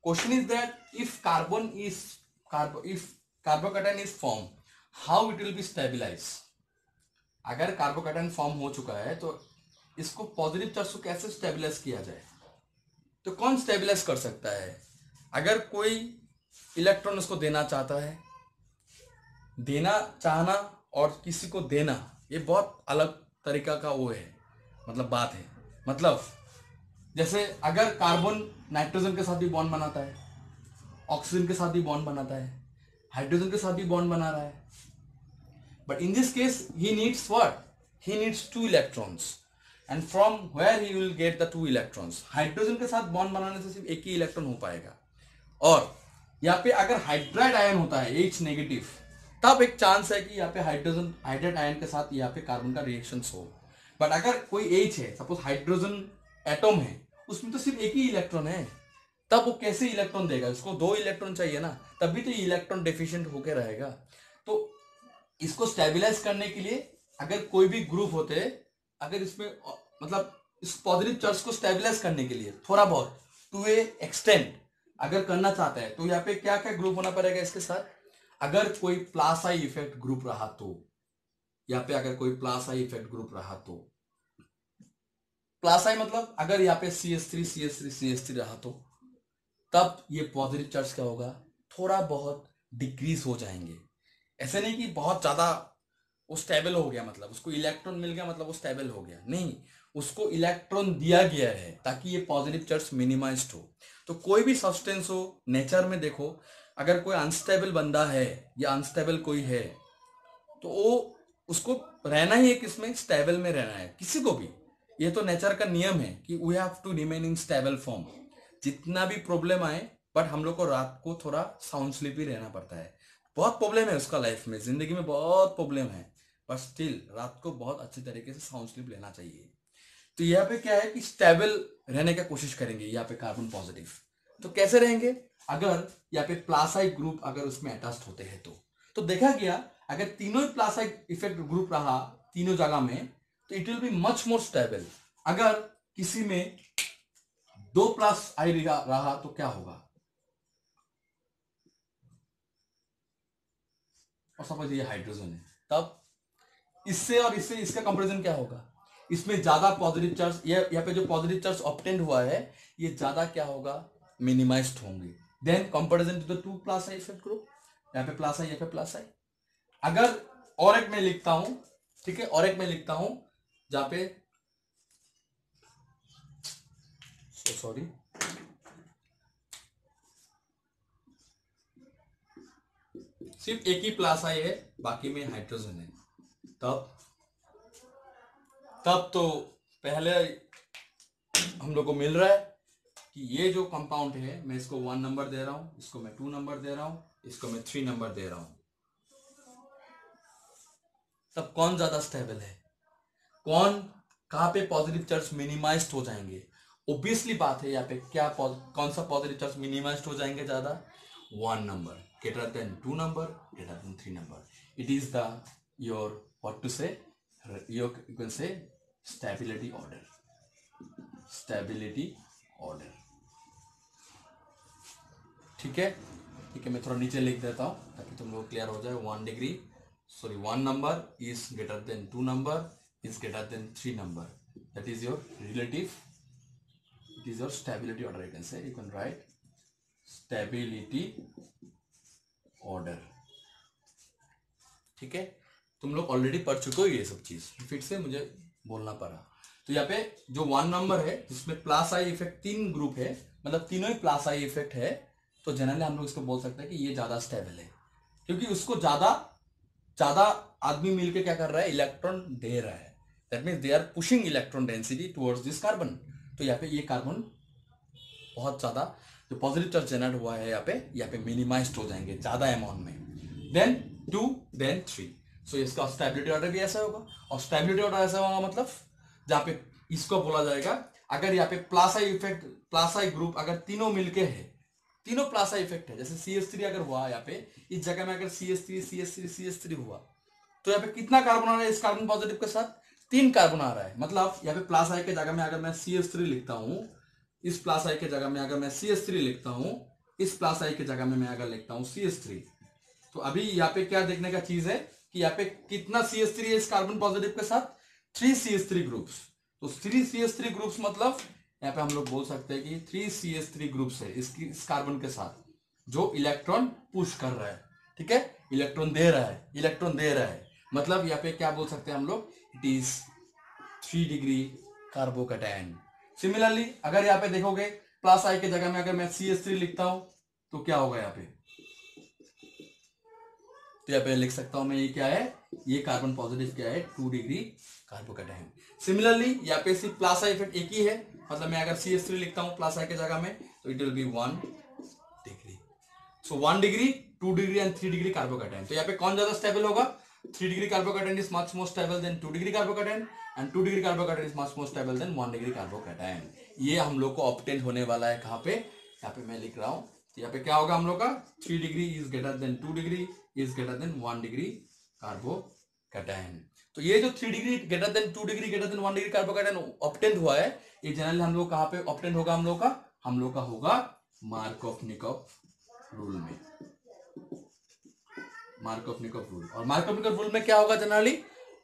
question is that if carbocation is form, how it will be stabilise. अगर कार्बोकैटायन फॉर्म हो चुका है तो इसको पॉजिटिव चार्ज को कैसे स्टेबलाइज किया जाए? तो कौन स्टेबलाइज कर सकता है? अगर कोई इलेक्ट्रॉन उसको देना चाहता है, देना चाहना और किसी को देना, ये बहुत अलग तरीका का वो है, मतलब बात है। मतलब जैसे अगर कार्बन नाइट्रोजन के साथ भी बॉन्ड बनाता है, ऑक्सीजन के साथ भी बॉन्ड बनाता है, हाइड्रोजन के साथ भी बॉन्ड बना रहा है, but in this case he needs what? He needs 2 electrons, and from where he will get the 2 electrons? Hydrogen के साथ बॉन्ड बनाने से सिर्फ एक ही इलेक्ट्रॉन हो पाएगा। और यहाँ पे अगर हाइड्राइड आयन होता है H नेगेटिव, तब एक चांस है कि यहाँ पे हाइड्रोजन हाइड्राइड आयन के साथ यहाँ पे कार्बन का रिएक्शन हो। बट अगर कोई H है, सपोज हाइड्रोजन एटम है, उसमें तो सिर्फ एक ही इलेक्ट्रॉन है, तब वो कैसे इलेक्ट्रॉन देगा? उसको 2 इलेक्ट्रॉन चाहिए ना, तभी तो इलेक्ट्रॉन डेफिशिएंट होके रहेगा। तो इसको स्टेबलाइज करने के लिए अगर कोई भी ग्रुप होते, अगर इसमें मतलब इस पॉजिटिव चार्ज को स्टेबलाइज करने के लिए थोड़ा बहुत टू ए एक्सटेंट अगर करना चाहता है, तो यहाँ पे क्या क्या ग्रुप होना पड़ेगा इसके साथ? अगर कोई प्लस आई इफेक्ट ग्रुप रहा तो, यहाँ पे अगर कोई प्लस आई इफेक्ट ग्रुप रहा तो, प्लस आई मतलब अगर यहाँ पे CH3 CH3 CH3 रहा तो, तब ये पॉजिटिव चार्ज क्या होगा? थोड़ा बहुत डिक्रीज हो जाएंगे। ऐसे नहीं कि बहुत ज्यादा वो स्टेबल हो गया, मतलब उसको इलेक्ट्रॉन मिल गया मतलब वो स्टेबल हो गया, नहीं, उसको इलेक्ट्रॉन दिया गया है ताकि ये पॉजिटिव चार्ज मिनिमाइज्ड हो। तो कोई भी सब्सटेंस हो, नेचर में देखो, अगर कोई अनस्टेबल बंदा है या अनस्टेबल कोई है, तो वो उसको रहना ही है किसमें? स्टेबल में रहना है, किसी को भी। ये तो नेचर का नियम है कि we have to remain in stable form, जितना भी प्रॉब्लम आए। बट हम लोग को रात को थोड़ा साउंड स्लीप ही रहना पड़ता है। बहुत प्रॉब्लम है उसका लाइफ में, जिंदगी में बहुत प्रॉब्लम है, बट स्टिल रात को बहुत अच्छे तरीके से साउंड स्लीप लेना चाहिए। तो यहाँ पे क्या है कि स्टेबल रहने की कोशिश करेंगे यहाँ पे कार्बन पॉजिटिव। तो कैसे रहेंगे? अगर यहाँ पे प्लासाई ग्रुप अगर उसमें अटैच्ड होते हैं तो देखा गया अगर तीनों ही प्लासाई इफेक्ट ग्रुप रहा तीनों जगह में, तो it will be much more stable. अगर किसी में 2 प्लस आई रहा तो क्या होगा? और सपोज ये हाइड्रोजन है, तब इससे और इससे इसका कंपैरिजन क्या होगा? इसमें ज्यादा पॉजिटिव चार्ज, ये यहाँ पे जो पॉजिटिव चार्ज ऑब्टेन हुआ है, ये ज्यादा क्या होगा? मिनिमाइज्ड होंगे। Then comparison to the 2 plus I effect group, यहाँ पे प्लस आई, यहाँ पे प्लस आई। अगर और एक में लिखता हूं, ठीक है, और एक में लिखता हूं जहां पे सॉरी सिर्फ एक ही प्लस आई है, बाकी में हाइड्रोजन है, तब तब तो पहले हम लोग को मिल रहा है कि ये जो कंपाउंड है, मैं इसको 1 नंबर दे रहा हूं, इसको मैं 2 नंबर दे रहा हूं, इसको मैं 3 नंबर दे रहा हूं। तब कौन ज्यादा स्टेबल है? कौन कहां पे पॉजिटिव चार्ज मिनिमाइज्ड हो जाएंगे? ऑब्वियसली बात है यहाँ पे क्या कौन सा पॉजिटिव चार्ज मिनिमाइज्ड हो जाएंगे ज्यादा? 1 number greater than 2 number greater than 3 number. It is the your what to say, you can say stability order, stability order। ठीक है, ठीक है, मैं थोड़ा नीचे लिख देता हूं ताकि तुम लोग क्लियर हो जाए। 1 number is greater than 2 number is greater than 3 number, that is your relative, it is your stability order। you can say, you can write stability order। ठीक है, तुम लोग ऑलरेडी पढ़ चुके हो ये सब चीज, फिर से मुझे बोलना पड़ा। तो यहाँ पे जो 1 नंबर है जिसमें प्लस आई इफेक्ट 3 ग्रुप है, मतलब तीनों ही प्लस आई इफेक्ट है, तो जनरली हम लोग इसको बोल सकते हैं कि ये ज्यादा स्टेबल है, क्योंकि उसको ज्यादा ज्यादा आदमी मिलके क्या कर रहा है? इलेक्ट्रॉन दे रहा है। That means they are pushing electron density towards this carbon. तो यहाँ पे ये कार्बन बहुत ज्यादा जो पॉजिटिव चार्ज जनरेट हुआ है यहाँ पे मिनिमाइज्ड हो जाएंगे ज्यादा अमाउंट में। Then 2 then 3। सो इसका स्टेबिलिटी ऑर्डर भी ऐसा होगा, और स्टेबिलिटी ऑर्डर ऐसा होगा मतलब जहां पे इसको बोला जाएगा अगर यहाँ पे plus I effect, plus I group अगर तीनों मिलके है, तीनों प्लस आई इफेक्ट है, जैसे CH3 अगर हुआ यहाँ पे, इस जगह में अगर CH3 CH3 CH3 हुआ, तो यहाँ पे कितना कार्बन आ रहा है? इस कार्बन पॉजिटिव के साथ 3 कार्बन आ रहा है। मतलब यहाँ पे प्लस आई के जगह में अगर मैं CH3 लिखता हूं, इस प्लस आई के जगह में अगर मैं CH3 लिखता हूं, इस प्लस आई के जगह में मैं अगर लिखता हूं CH3, तो अभी यहाँ पे क्या देखने का चीज है कि यहाँ पे कितना CH3 है इस कार्बन पॉजिटिव के साथ, 3 CH3 ग्रुप्स। तो 3 CH3 ग्रुप्स मतलब यहाँ पे हम लोग बोल सकते हैं कि 3 CH3 ग्रुप्स है इस कार्बन के साथ जो इलेक्ट्रॉन पुश कर रहा है, ठीक है, इलेक्ट्रॉन दे रहा है, इलेक्ट्रॉन दे रहा है, मतलब यहाँ पे क्या बोल सकते हैं हम लोग, it is 3 degree carbocation. Similarly अगर यहाँ पे देखोगे प्लस आई के जगह में अगर मैं CH3 लिखता हूं तो क्या होगा यहाँ पे, तो यहाँ पे लिख सकता हूं मैं ये क्या है, ये कार्बन पॉजिटिव क्या है, 2 डिग्री कार्बोकैटायन। सिमिलरली यहाँ पे सिर्फ प्लस आई इफेक्ट एक ही है, मतलब मैं अगर CH3 लिखता हूं प्लस आई के जगह में तो it will B 1 degree. So 1 degree, 2 degree and 3 degree carbocation. तो यहाँ पे कौन ज्यादा स्टेबल होगा, 3 degree carbocation is much more stable then 2 degree carbocation and 2 degree carbocation is much more stable then 1 degree carbocation. ये हम लोग को ऑब्टेन होने वाला है कहां पे, यहाँ पे मैं लिख रहा हूं, तो यहाँ पे क्या होगा हम लोग का, 3 degree is greater than 2 degree is greater than 1 degree carbocation. तो ये जो 3 degree greater than 2 degree greater than 1 degree carbocation obtain हुआ है, ये जनरली हम लोग कहां पे ऑब्टेन होगा, हम लोग का होगा मार्कोव-निकोव रूल में, मार्कोव-निकोव रूल। और मार्कोव-निकोव रूल में क्या होगा जनरली,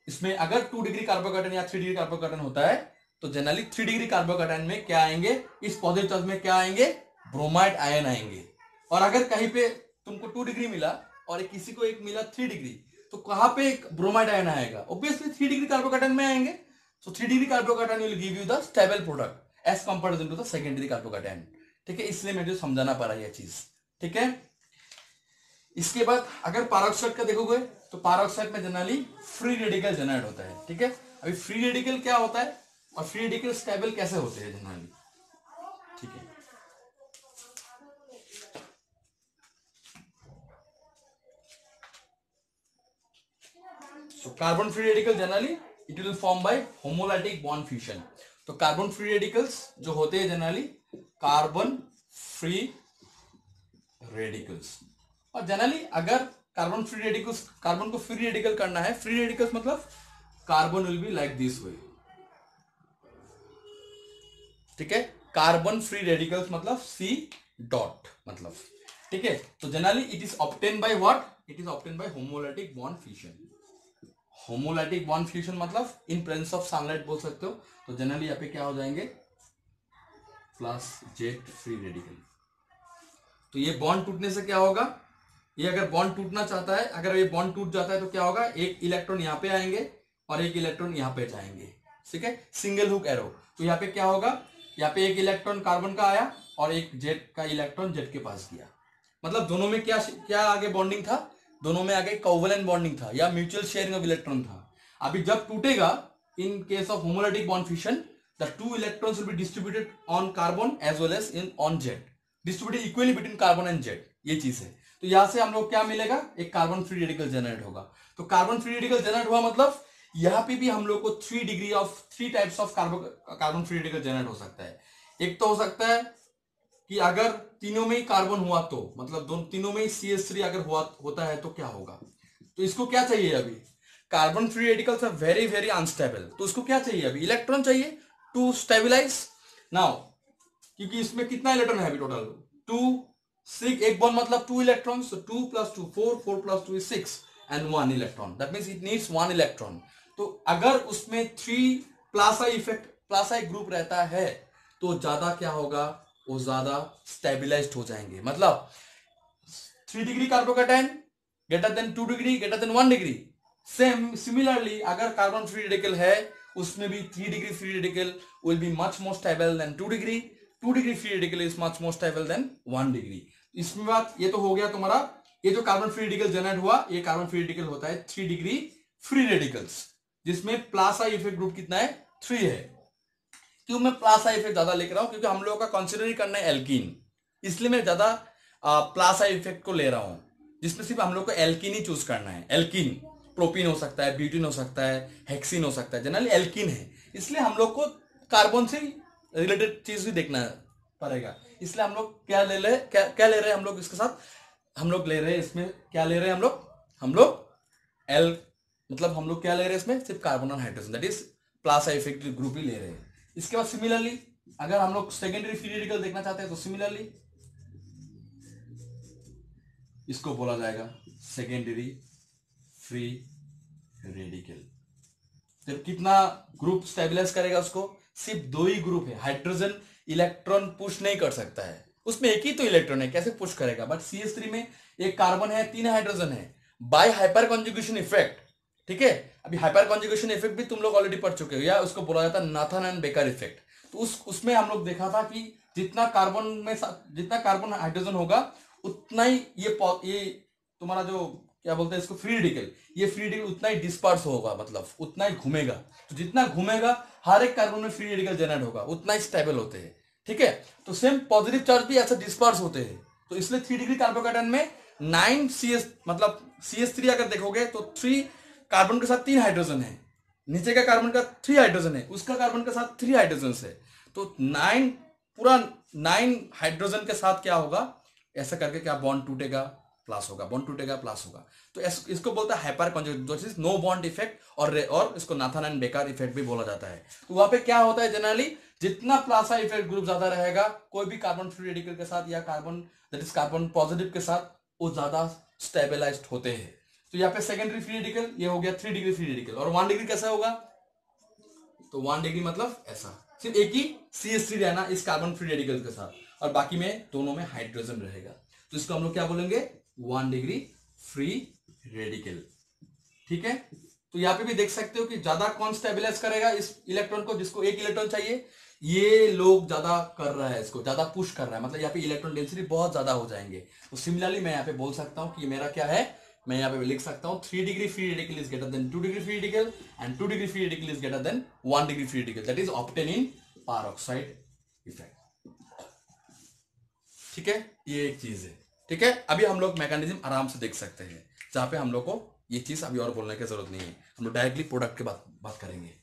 इसमें अगर 2 डिग्री कार्बोकैटायन या 3 डिग्री कार्बोकैटायन होता है तो जनरली 3 डिग्री कार्बोकैटायन में क्या आएंगे, इस पॉजिटिव चार्ज में क्या आएंगे, ब्रोमाइड आयन आएंगे। और अगर कहीं पे तुमको 2 डिग्री मिला और किसी को एक मिला 3 डिग्री, तो कहां पे एक ब्रोमाइड आयन आएगा, ऑब्वियसली 3 डिग्री कार्बोकैटायन में आएंगे। So 3 degree carbocation will give you the stable product as comparison to the secondary carbocation, ठीक है, इसलिए मुझे समझाना पड़ा यह चीज, ठीक है। इसके बाद अगर पैरोक्साइड का देखोगे तो पैरोक्साइड में जनरली फ्री रेडिकल जनरेट होता है, ठीक है। अभी फ्री रेडिकल क्या होता है और फ्री रेडिकल स्टेबल कैसे होते हैं जनरली, ठीक है। So carbon free radical generally it will form by homolytic bond fusion। तो कार्बन फ्री रेडिकल्स जो होते हैं जनरली कार्बन फ्री रेडिकल्स, और जनरली अगर कार्बन फ्री रेडिकल्स, कार्बन को फ्री रेडिकल करना है, फ्री रेडिकल्स मतलब carbon will be like this way, ठीक है, कार्बन फ्री रेडिकल्स मतलब C डॉट मतलब, ठीक है। तो generally it is obtain by what, it is obtain bye homolytic bond fusion. Homolytic bond fusion मतलब इन प्रेजेंस ऑफ सनलाइट बोल सकते हो। तो जनरली यहाँ पे क्या हो जाएंगे, प्लस जेट फ्री रेडिकल। तो ये बॉन्ड टूटने से क्या होगा, ये अगर बॉन्ड टूटना चाहता है, अगर ये बॉन्ड टूट जाता है तो क्या होगा, एक इलेक्ट्रॉन यहाँ पे आएंगे और एक इलेक्ट्रॉन यहाँ पे जाएंगे, ठीक है, सिंगल हुक एरो। तो यहाँ पे क्या होगा, यहाँ पे एक इलेक्ट्रॉन कार्बन का आया और एक जेट का इलेक्ट्रॉन जेट के पास गया, मतलब दोनों में क्या क्या आगे बॉन्डिंग था, दोनों में आगे कोवलेंट बॉन्डिंग था या म्यूचुअल शेयरिंग ऑफ इलेक्ट्रॉन था। अभी जब टूटेगा in case of homolytic bond fusion the 2 electrons will be distributed on carbon as well as in on Z, distributed equally between carbon and Z, ये चीज है। तो यहां से हम लोग क्या मिलेगा, एक कार्बन फ्री रेडिकल जनरेट होगा। तो कार्बन फ्री रेडिकल जनरेट हुआ मतलब यहां पे भी हम लोग को 3 degree of 3 types of carbon free radical generate हो सकता है। एक तो हो सकता है कि अगर तीनों में ही कार्बन हुआ तो मतलब दोनों तीनों में ही CH3 अगर होता है तो क्या होगा। तो इसको क्या चाहिए, अभी carbon free radicals are very very unstable, तो उसको क्या चाहिए, अभी इलेक्ट्रॉन चाहिए टू स्टेबिलाईज नाउ, क्योंकि इसमें कितना इलेक्ट्रॉन है अभी टोटल 2 6, एक बॉन्ड मतलब 2 electrons, 2 + 2 4, 4 + 2 is 6 and 1 electron, that means it needs 1 electron. तो अगर उसमें 3 plus I effect plus I group रहता है तो ज्यादा क्या होगा, वो ज्यादा स्टेबिलाइज्ड हो जाएंगे, मतलब 3 degree carbocation greater than 2 degree greater than 1 degree. Same similarly अगर कार्बन फ्री रेडिकल है उसमें भी 3 degree free radical will be much more stable then 2 degree, 2 degree free radical is much more stable then 1 degree. इसमें बात ये तो हो गया तुम्हारा, ये जो कार्बन फ्री रेडिकल जनरेट हुआ ये कार्बन फ्री रेडिकल होता है 3 डिग्री फ्री रेडिकल्स, जिसमें प्लस आई इफेक्ट ग्रुप कितना है 3 है। क्यों मैं प्लस आई इफेक्ट ज्यादा लिख रहा हूं, क्योंकि हम लोगों का कंसिडर ही करना है एल्कीन, इसलिए मैं ज्यादा प्लस आई इफेक्ट को ले रहा हूं, जिसमें सिर्फ हम लोग को एल्कीन ही चूज करना है। एल्कीन प्रोपीन हो सकता है, ब्यूटीन हो सकता है, हेक्सिन हो सकता है, जनरली एल्कीन है, इसलिए हम लोग को कार्बन से रिलेटेड चीज भी देखना पड़ेगा। इसलिए हम लोग क्या ले रहे क्या ले रहे हैं हम लोग इसके साथ, हम लोग ले रहे हैं इसमें क्या ले रहे हैं हम लोग एल मतलब हम लोग क्या ले रहे हैं इसमें, सिर्फ कार्बन और hydrogen, that is plus I effect group ही ले रहे हैं। इसके बाद सिमिलरली अगर हम लोग सेकेंडरी फ्री रेडिकल देखना चाहते हैं तो सिमिलरली इसको बोला जाएगा सेकेंडरी फ्री रेडिकल। तो कितना ग्रुप स्टेबलाइज करेगा उसको? सिर्फ दो ही ग्रुप है, हाइड्रोजन इलेक्ट्रॉन पुश नहीं कर सकता है, उसमें एक ही तो इलेक्ट्रॉन है, कैसे पुश करेगा? बट CH3 में एक कार्बन है, 3 हाइड्रोजन है, बाय हाइपर कॉन्जुगेशन इफेक्ट। ठीक है, अभी हाइपर कॉन्जुगेशन इफेक्ट भी तुम लोग ऑलरेडी पढ़ चुके हो, या उसको बोला जाता है नाथन एंड बेकर इफेक्ट। तो उसमें हम लोग देखा था कि जितना कार्बन हाइड्रोजन होगा उतना ही ये तुम्हारा जो क्या बोलते हैं इसको, फ्री रेडिकल, ये फ्री रेडिकल उतना ही डिस्पर्स होगा, मतलब उतना ही घूमेगा। तो जितना घूमेगा हर एक कार्बन में फ्री रेडिकल जनरेट होगा, उतना ही स्टेबल होते हैं। ठीक है, तो सेम पॉजिटिव चार्ज भी ऐसा डिस्पर्स होते हैं। तो इसलिए 3 डिग्री कार्बोकेटन में 9 CS, मतलब CH3 अगर देखोगे तो 3 कार्बन के साथ 3 हाइड्रोजन है, नीचे का कार्बन का 3 हाइड्रोजन है, उसका कार्बन के साथ 3 हाइड्रोजन है। तो 9 पूरा 9 हाइड्रोजन के साथ क्या होगा, ऐसा करके क्या बॉन्ड टूटेगा, प्लस होगा, बॉन्ड टूटेगा प्लस होगा। तो इसको बोलता है hyperconjugation, no bond effect, और इसको नाथन एंड बेकर इफेक्ट भी बोला जाता है। तो वहां पे क्या होता है, जनरली जितना प्लासा इफेक्ट ग्रुप ज्यादा रहेगा कोई भी कार्बन फ्री रेडिकल के साथ या carbon that is carbon positive के साथ, वो ज्यादा स्टेबलाइज्ड होते हैं। तो यहाँ पे सेकेंडरी फ्री रेडिकल ये हो गया 3 डिग्री फ्री रेडिकल। और 1 डिग्री कैसा होगा? तो 1 डिग्री मतलब ऐसा, सिर्फ एक ही CH3 रहना इस कार्बन फ्री रेडिकल के साथ, और बाकी में दोनों में हाइड्रोजन रहेगा। तो इसको हम लोग क्या बोलेंगे? 1 डिग्री फ्री रेडिकल। ठीक है, तो यहाँ पे भी देख सकते हो कि ज्यादा कौन स्टेबलाइज करेगा इस इलेक्ट्रॉन को, जिसको एक इलेक्ट्रॉन चाहिए, ये लोग ज्यादा कर रहा है, इसको ज्यादा पुश कर रहा है, मतलब यहाँ पे इलेक्ट्रॉन डेंसिटी बहुत ज्यादा हो जाएंगे। तो सिमिलरली मैं यहाँ पे बोल सकता हूँ कि मेरा क्या है, मैं यहाँ पे लिख सकता हूँ 3 degree free radical is greater than 2 degree free radical, and 2 degree free radical is greater than 1 degree free radical, that is obtain in peroxide effect. ठीक है, ये एक चीज है। ठीक है, अभी हम लोग मैकेनिज्म आराम से देख सकते हैं, जहां पे हम लोग को ये चीज अभी और बोलने की जरूरत नहीं है, हम लोग डायरेक्टली प्रोडक्ट के बात करेंगे।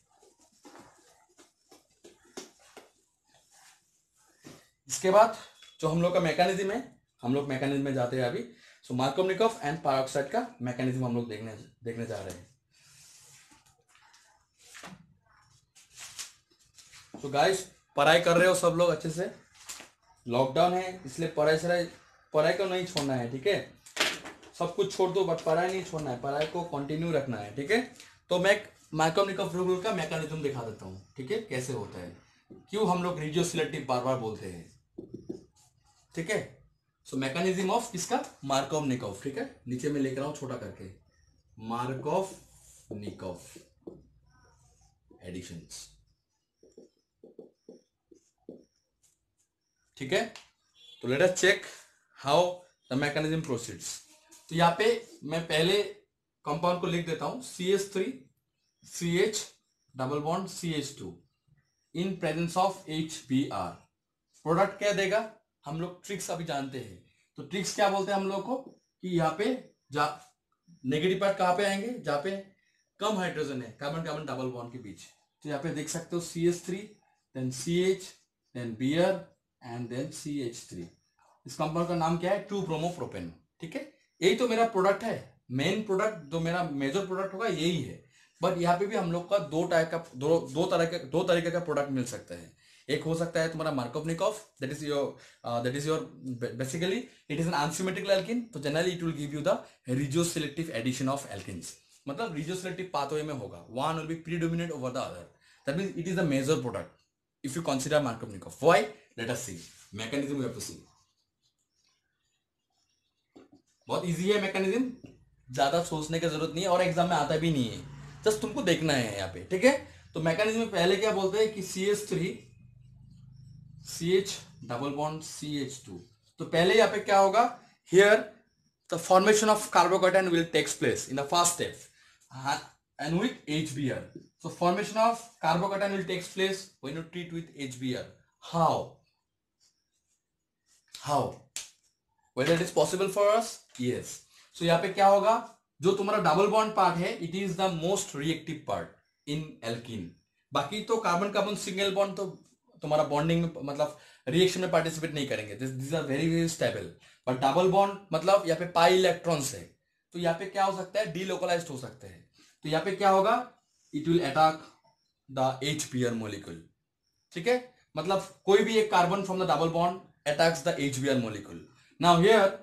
इसके बाद जो हम लोग का मैकेनिज्म है, हम लोग मैकेनिज्म में जाते हैं अभी। सो मार्कोवनिकोव एंड पेरोक्साइड का मैकेनिज्म हम लोग देखने जा रहे हैं। तो गाइस, पढ़ाई कर रहे हो सब लोग अच्छे से? लॉकडाउन है इसलिए पढ़ाई को नहीं छोड़ना है। ठीक है, सब कुछ छोड़ दो, बट पढ़ाई नहीं छोड़ना है, पढ़ाई को कंटिन्यू रखना है। ठीक है, तो मैं मार्कोवनिकोव रूल का मैकेनिज्म दिखा देता हूँ। ठीक है, कैसे होता है, क्यों हम लोग रेडियो सिलेक्टिव बार बार बोलते हैं। ठीक है, सो मैकेनिज्म ऑफ इसका मार्कोवनिकोव। ठीक है, नीचे में लिख रहा हूं छोटा करके, मार्कोवनिकोव एडिशंस। ठीक है, तो let us check how the mechanism proceeds. तो यहाँ पे मैं पहले कंपाउंड को लिख देता हूं, CH3 CH double bond CH2 in presence of HBr। Product क्या देगा, हम लोग ट्रिक्स अभी जानते हैं। तो ट्रिक्स क्या बोलते हैं हम लोग को, कि यहाँ पे नेगेटिव पार्ट कहाँ पे आएंगे, जहाँ पे कम हाइड्रोजन है कार्बन कार्बन डबल बॉन्ड के बीच। तो यहाँ पे देख सकते हो CH3 then CH then Br and then CH3। इस कंपाउंड का नाम क्या है, 2-ब्रोमोप्रोपेन। ठीक है, यही तो मेरा प्रोडक्ट है, मेन प्रोडक्ट जो मेरा मेजर प्रोडक्ट होगा यही है। बट यहाँ पे भी हम लोग का दो तरीके का प्रोडक्ट मिल सकता है। एक हो सकता है तुम्हारा Markovnikov, that is your basically it is an unsymmetrical alkene. तो generally it will give you the regioselective addition of alkenes, मतलब रिजियो सिलेक्टिव पाथवे में होगा, one will be predominate over the other, that means it is the major product if you consider Markovnikov. Why? Let us see mechanism, we have to see. बहुत easy है mechanism, ज्यादा सोचने की जरूरत नहीं है, और एग्जाम में आता भी नहीं है, जस्ट तुमको देखना है यहाँ पे। ठीक है, तो मैकेनिज्म में पहले क्या बोलते हैं कि CH3 CH double bond CH2। तो पहले यहाँ पे क्या होगा, here the formation of carbocation will takes place in the first step and with HBr. So formation of carbocation will takes place when you treat with HBr. How? Whether it is possible for us? Yes. So यहाँ पे क्या होगा, जो तुम्हारा double bond part है, it is the most reactive part in alkene. बाकी तो carbon carbon single bond तो तुम्हारा बॉन्डिंग में, मतलब रिएक्शन में पार्टिसिपेट नहीं करेंगे, this are very very stable. But double bond मतलब यहाँ पे पाई इलेक्ट्रॉन्स है, तो यहाँ पे क्या हो सकता है, डीलोकलाइज्ड हो सकते हैं। तो यहाँ पे क्या होगा, it will attack the HBr molecule. ठीक है, मतलब कोई भी एक carbon from the double bond attacks the HBr molecule. Now here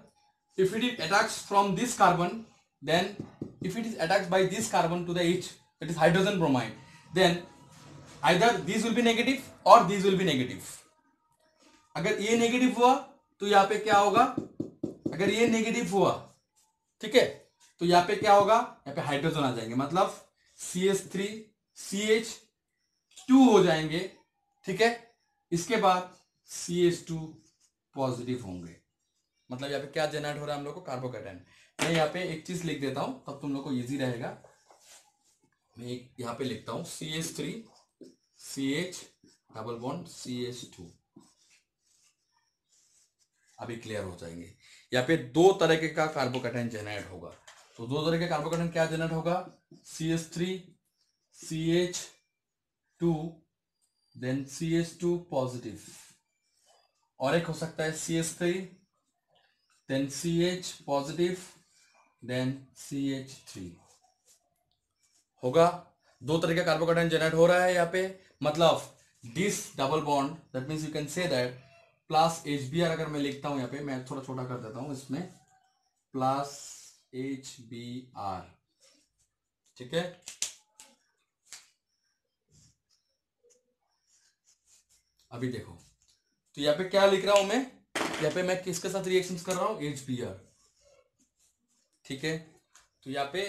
if it attacks from this carbon, then if it is attached by this carbon to the H, that is hydrogen bromide, then either these will be negative or these will be negative. अगर ये negative हुआ तो यहाँ पे क्या होगा, अगर ये नेगेटिव हुआ, ठीक है, तो यहाँ पे क्या होगा, यहाँ पे हाइड्रोजन आ जाएंगे, मतलब CH3 CH2 हो जाएंगे, ठीक है। इसके बाद CH2 पॉजिटिव होंगे, मतलब यहाँ पे क्या जनरेट हो रहा है हम लोग को, कार्बोकैटायन। मैं यहाँ पे एक चीज लिख देता हूं तब तुम लोग को इजी रहेगा। मैं एक यहाँ पे लिखता हूं CH3 CH double bond CH2, अभी क्लियर हो जाएंगे। यहाँ पे दो तरह का कार्बोकैटायन जनरेट होगा, तो दो तरह के कार्बोकैटायन क्या जनरेट होगा, CH3 CH2 then CH2 positive, और एक हो सकता है CH3 then CH positive then CH3 होगा। दो तरह का कार्बोकैटायन जनरेट हो रहा है यहाँ पे, मतलब this double bond, that means you can say that plus HBr, अगर मैं लिखता हूं यहाँ पे, मैं थोड़ा छोटा कर देता हूं इसमें, प्लस HBr, ठीक है। अभी देखो, तो यहाँ पे क्या लिख रहा हूं मैं, यहाँ पे मैं किसके साथ रिएक्शंस कर रहा हूं, HBr, ठीक है। तो यहाँ पे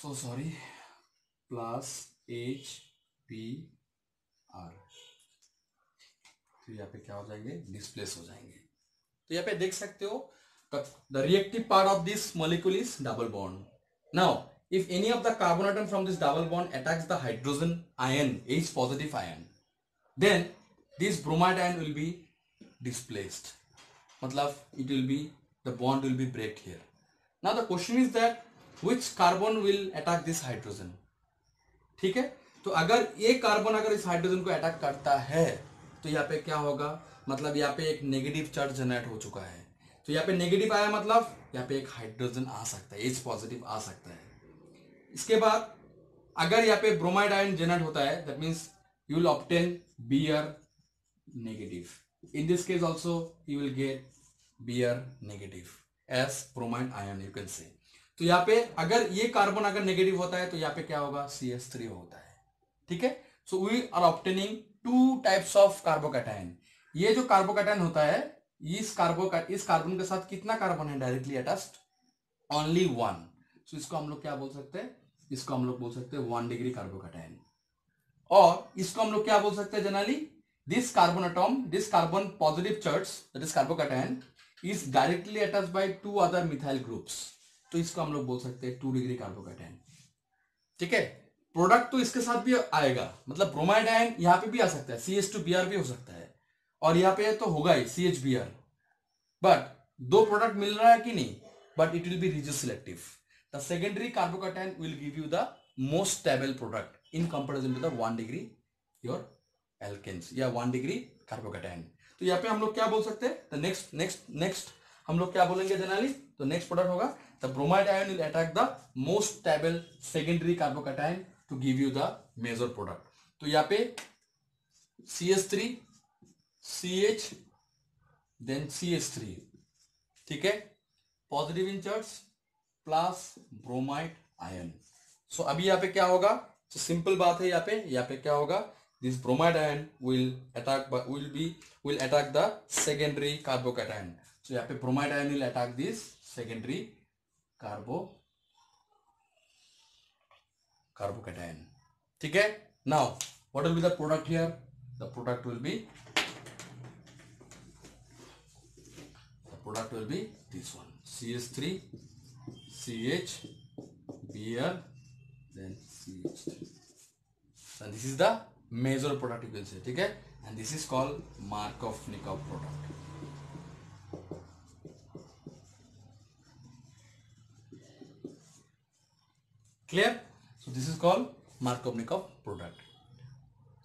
सो सॉरी, प्लस HBr, तो यहाँ पे क्या हो जाएंगे, डिस्प्लेस हो जाएंगे। तो यहाँ पे देख सकते हो the reactive part of this molecule is double bond. Now if any of the carbon atom from this double bond attacks the hydrogen ion, H positive ion, then this bromide ion will be displaced, मतलब it will be, the bond will be break here. Now the question is that which carbon will attack this hydrogen, ठीक है। तो अगर ये carbon अगर इस hydrogen को attack करता है तो यहाँ पे क्या होगा, मतलब यहाँ पे एक नेगेटिव चार्ज जनरेट हो चुका है, तो यहाँ पे नेगेटिव आया, मतलब यहाँ पे एक हाइड्रोजन आ सकता है, H पॉजिटिव आ सकता है। इसके बाद अगर यहाँ पे ब्रोमाइड आयन जनरेट होता है, that means you will obtain Br negative, in this case also you will get Br negative as bromide ion, you can say. तो यहाँ पे अगर ये कार्बन अगर नेगेटिव होता है तो यहाँ पे क्या होगा, CH3 होता है, ठीक है। So we are obtaining two types of carbocation. ये जो कार्बोकैटायन होता है, इस कार्बन के साथ कितना कार्बन है डायरेक्टली अटैच्ड, ओनली वन। सो इसको हम लोग क्या बोल सकते हैं, इसको हम लोग बोल सकते हैं 1 डिग्री कार्बोकैटायन। और इसको हम लोग क्या बोल सकते हैं generally, this carbon atom, this carbon positive charge that is carbocation is directly attached by two other methyl groups, तो इसको हम लोग बोल सकते हैं 2 डिग्री कार्बोकैटायन, ठीक है। प्रोडक्ट तो इसके साथ भी आएगा, मतलब ब्रोमाइड आयन यहाँ पे भी आ सकता है, CH2Br भी हो सकता है, और यहाँ पे तो होगा ही CHBr, बट दो प्रोडक्ट मिल रहा है कि नहीं, but it will B rigid selective. The secondary carbocation will give you the most stable product in comparison to the 1 degree your alkanes या 1 degree carbocation। तो यहाँ पे हम लोग क्या बोल सकते हैं, the next हम लोग क्या बोलेंगे जनरली, तो नेक्स्ट प्रोडक्ट होगा the bromide ion will attack the most stable secondary carbocation to give you the major product। तो यहाँ पे CH3 CH then CH3, ठीक है, positive in charge plus bromide ion. So अभी यहाँ पे क्या होगा, तो सिंपल बात है, यहाँ पे क्या होगा, this bromide ion will attack the secondary carbocation. So यहाँ पे bromide ion will attack this secondary carbocation, ठीक है। Now what will be the product here, the product will be this one, CH3 CH Br then CH3, and this is the major product you can say, ठीक है, and this is called Markovnikov product। Clear? So this is called Markovnikov product।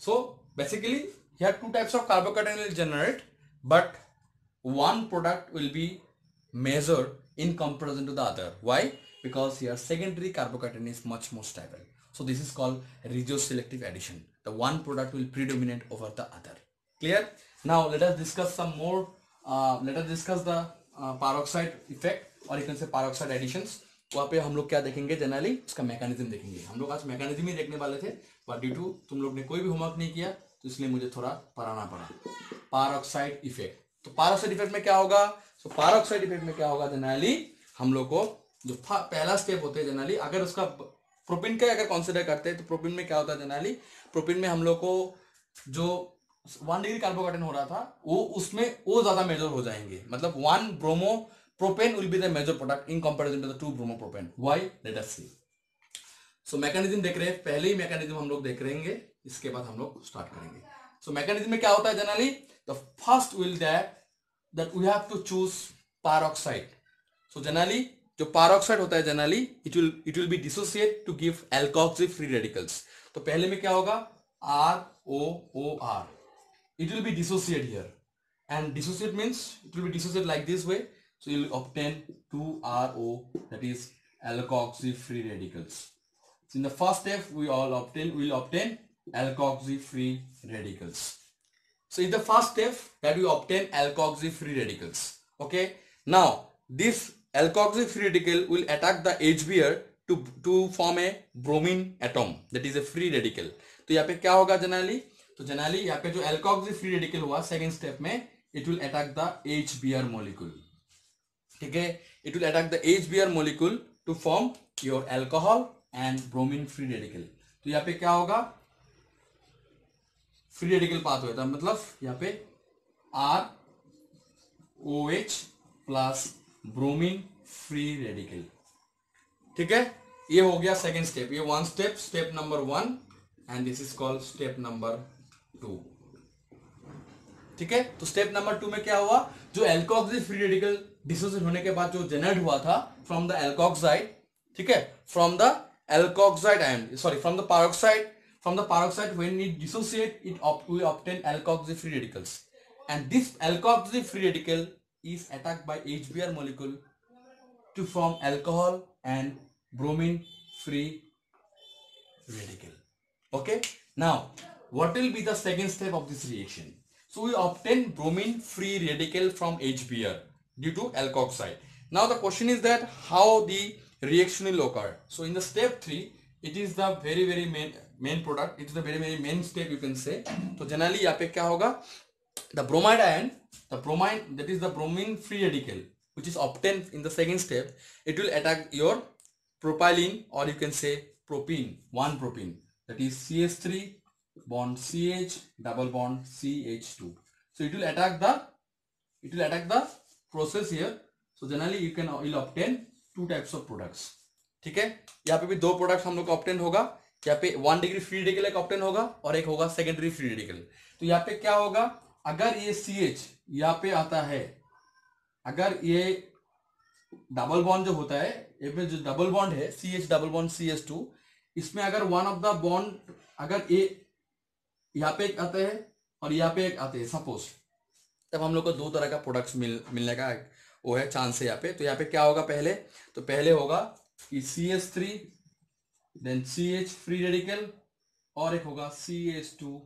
So basically here two types of carbocation will generate, but one product will be measured in comparison to the other. Why? Because here secondary carbocation is much more stable. So this is called regioselective addition. The one product will predominate over the other. Clear? Now let us discuss some more. Let us discuss the peroxide effect और एक से peroxide editions, वहाँ पे हम लोग क्या देखेंगे generally उसका मैकेनिज्म देखेंगे। हम लोग आज मैकेनिज्म ही देखने वाले थे, बट ड्यू टू तुम लोग ने कोई भी होमवर्क नहीं किया तो इसलिए मुझे थोड़ा पढ़ाना पड़ा। पैरोक्साइड इफेक्ट, तो पैरोक्साइड इफेक्ट में क्या होगा, तो पैरोक्साइड इफेक्ट में क्या होगा जनरली हम लोग को जो पहला स्टेप होते हैं जनरली, अगर उसका प्रोपीन का अगर कंसिडर करते हैं तो प्रोपीन में क्या होता है जनरली, प्रोपीन में हम लोग को जो 1 डिग्री कार्बोकेटन हो रहा था वो उसमें वो ज्यादा मेजर हो जाएंगे, मतलब 1 bromo propane will be the major product in comparison to the 2 bromo propane. Why, let us see. So mechanism देख रहे हैं, पहले ही मैकेनिज्म हम लोग देख रहेंगे, इसके बाद हम लोग स्टार्ट करेंगे। सो मैकेनिज्म में क्या होता है generally, the first will that we have to choose peroxide. So generally जो पैरोक्साइड होता है generally it will be dissociate to give alkoxy free radicals. तो पहले में क्या होगा, ROOR, it will be dissociate here, and dissociate means it will be dissociate like this way, so you will obtain 2RO, that is alkoxy free radicals. So in the first step we will obtain alkoxy free radicals. So in the first step that we obtain alkoxy free radicals. Okay, now this alkoxy free radical will attack the H bear to form a bromine atom, that is a free radical. तो यहाँ पे क्या होगा generally, तो generally यहाँ पे जो alkoxy free radical हुआ सेकेंड स्टेप में, it will attack the HBr molecule. ठीक है, it will attack the HBr molecule to form your alcohol and bromine free radical. तो यहाँ पे क्या होगा, फ्री रेडिकल पाथ हुआ था, मतलब यहाँ पे ROH plus bromine free radical. ठीक है, ये हो गया सेकेंड स्टेप, ये 1 step, step number 1, and this is called step number 2। ठीक है, तो स्टेप नंबर 2 में क्या हुआ, जो एल्कोक्सी फ्री रेडिकल डिसोसिएट होने के बाद जो जनरेट हुआ था फ्रॉम द एल्कोक्साइड, ठीक है, from the alkoxide ion, sorry from the peroxide when it dissociate it we obtain alkoxy free radicals, and this alkoxy free radical is attacked by HBr molecule to form alcohol and bromine free radical. Okay, now what will be the second step of this reaction? So we obtain bromine free radical from HBr due to alkoxide. Now the question is that how the reaction will occur. So in the step 3, it is the very main product, it is the very main step you can say. तो generally यहाँ पे क्या होगा, the bromide ion, the bromine, that is the bromine free radical which is obtained in the second step, it will attack your propylene, or you can say propene, 1 propene, that is CH3 bond CH double bond CH2. So it will attack the process here. So generally you'll obtain 2 types of products. ठीक है, यहाँ पे भी 2 products हम लोग का obtain होगा, यहाँ पे 1 डिग्री फ्री रेडिकल एक ऑब्टेन होगा और एक होगा सेकेंडरी फ्री रेडिकल। तो यहाँ पे क्या होगा, अगर ये CH यहाँ पे आता है, अगर ये डबल बॉन्ड जो होता है, ये पे जो डबल बॉन्ड है CH डबल बॉन्ड CH2, इसमें अगर वन ऑफ द बॉन्ड अगर ये यहाँ पे एक आते हैं और यहाँ पे एक आते हैं सपोज, तब हम लोग को 2 तरह का प्रोडक्ट्स मिलने का वो है चांस है यहाँ पे। तो यहाँ पे क्या होगा, पहले होगा कि CH3 then CH free radical और एक होगा CH2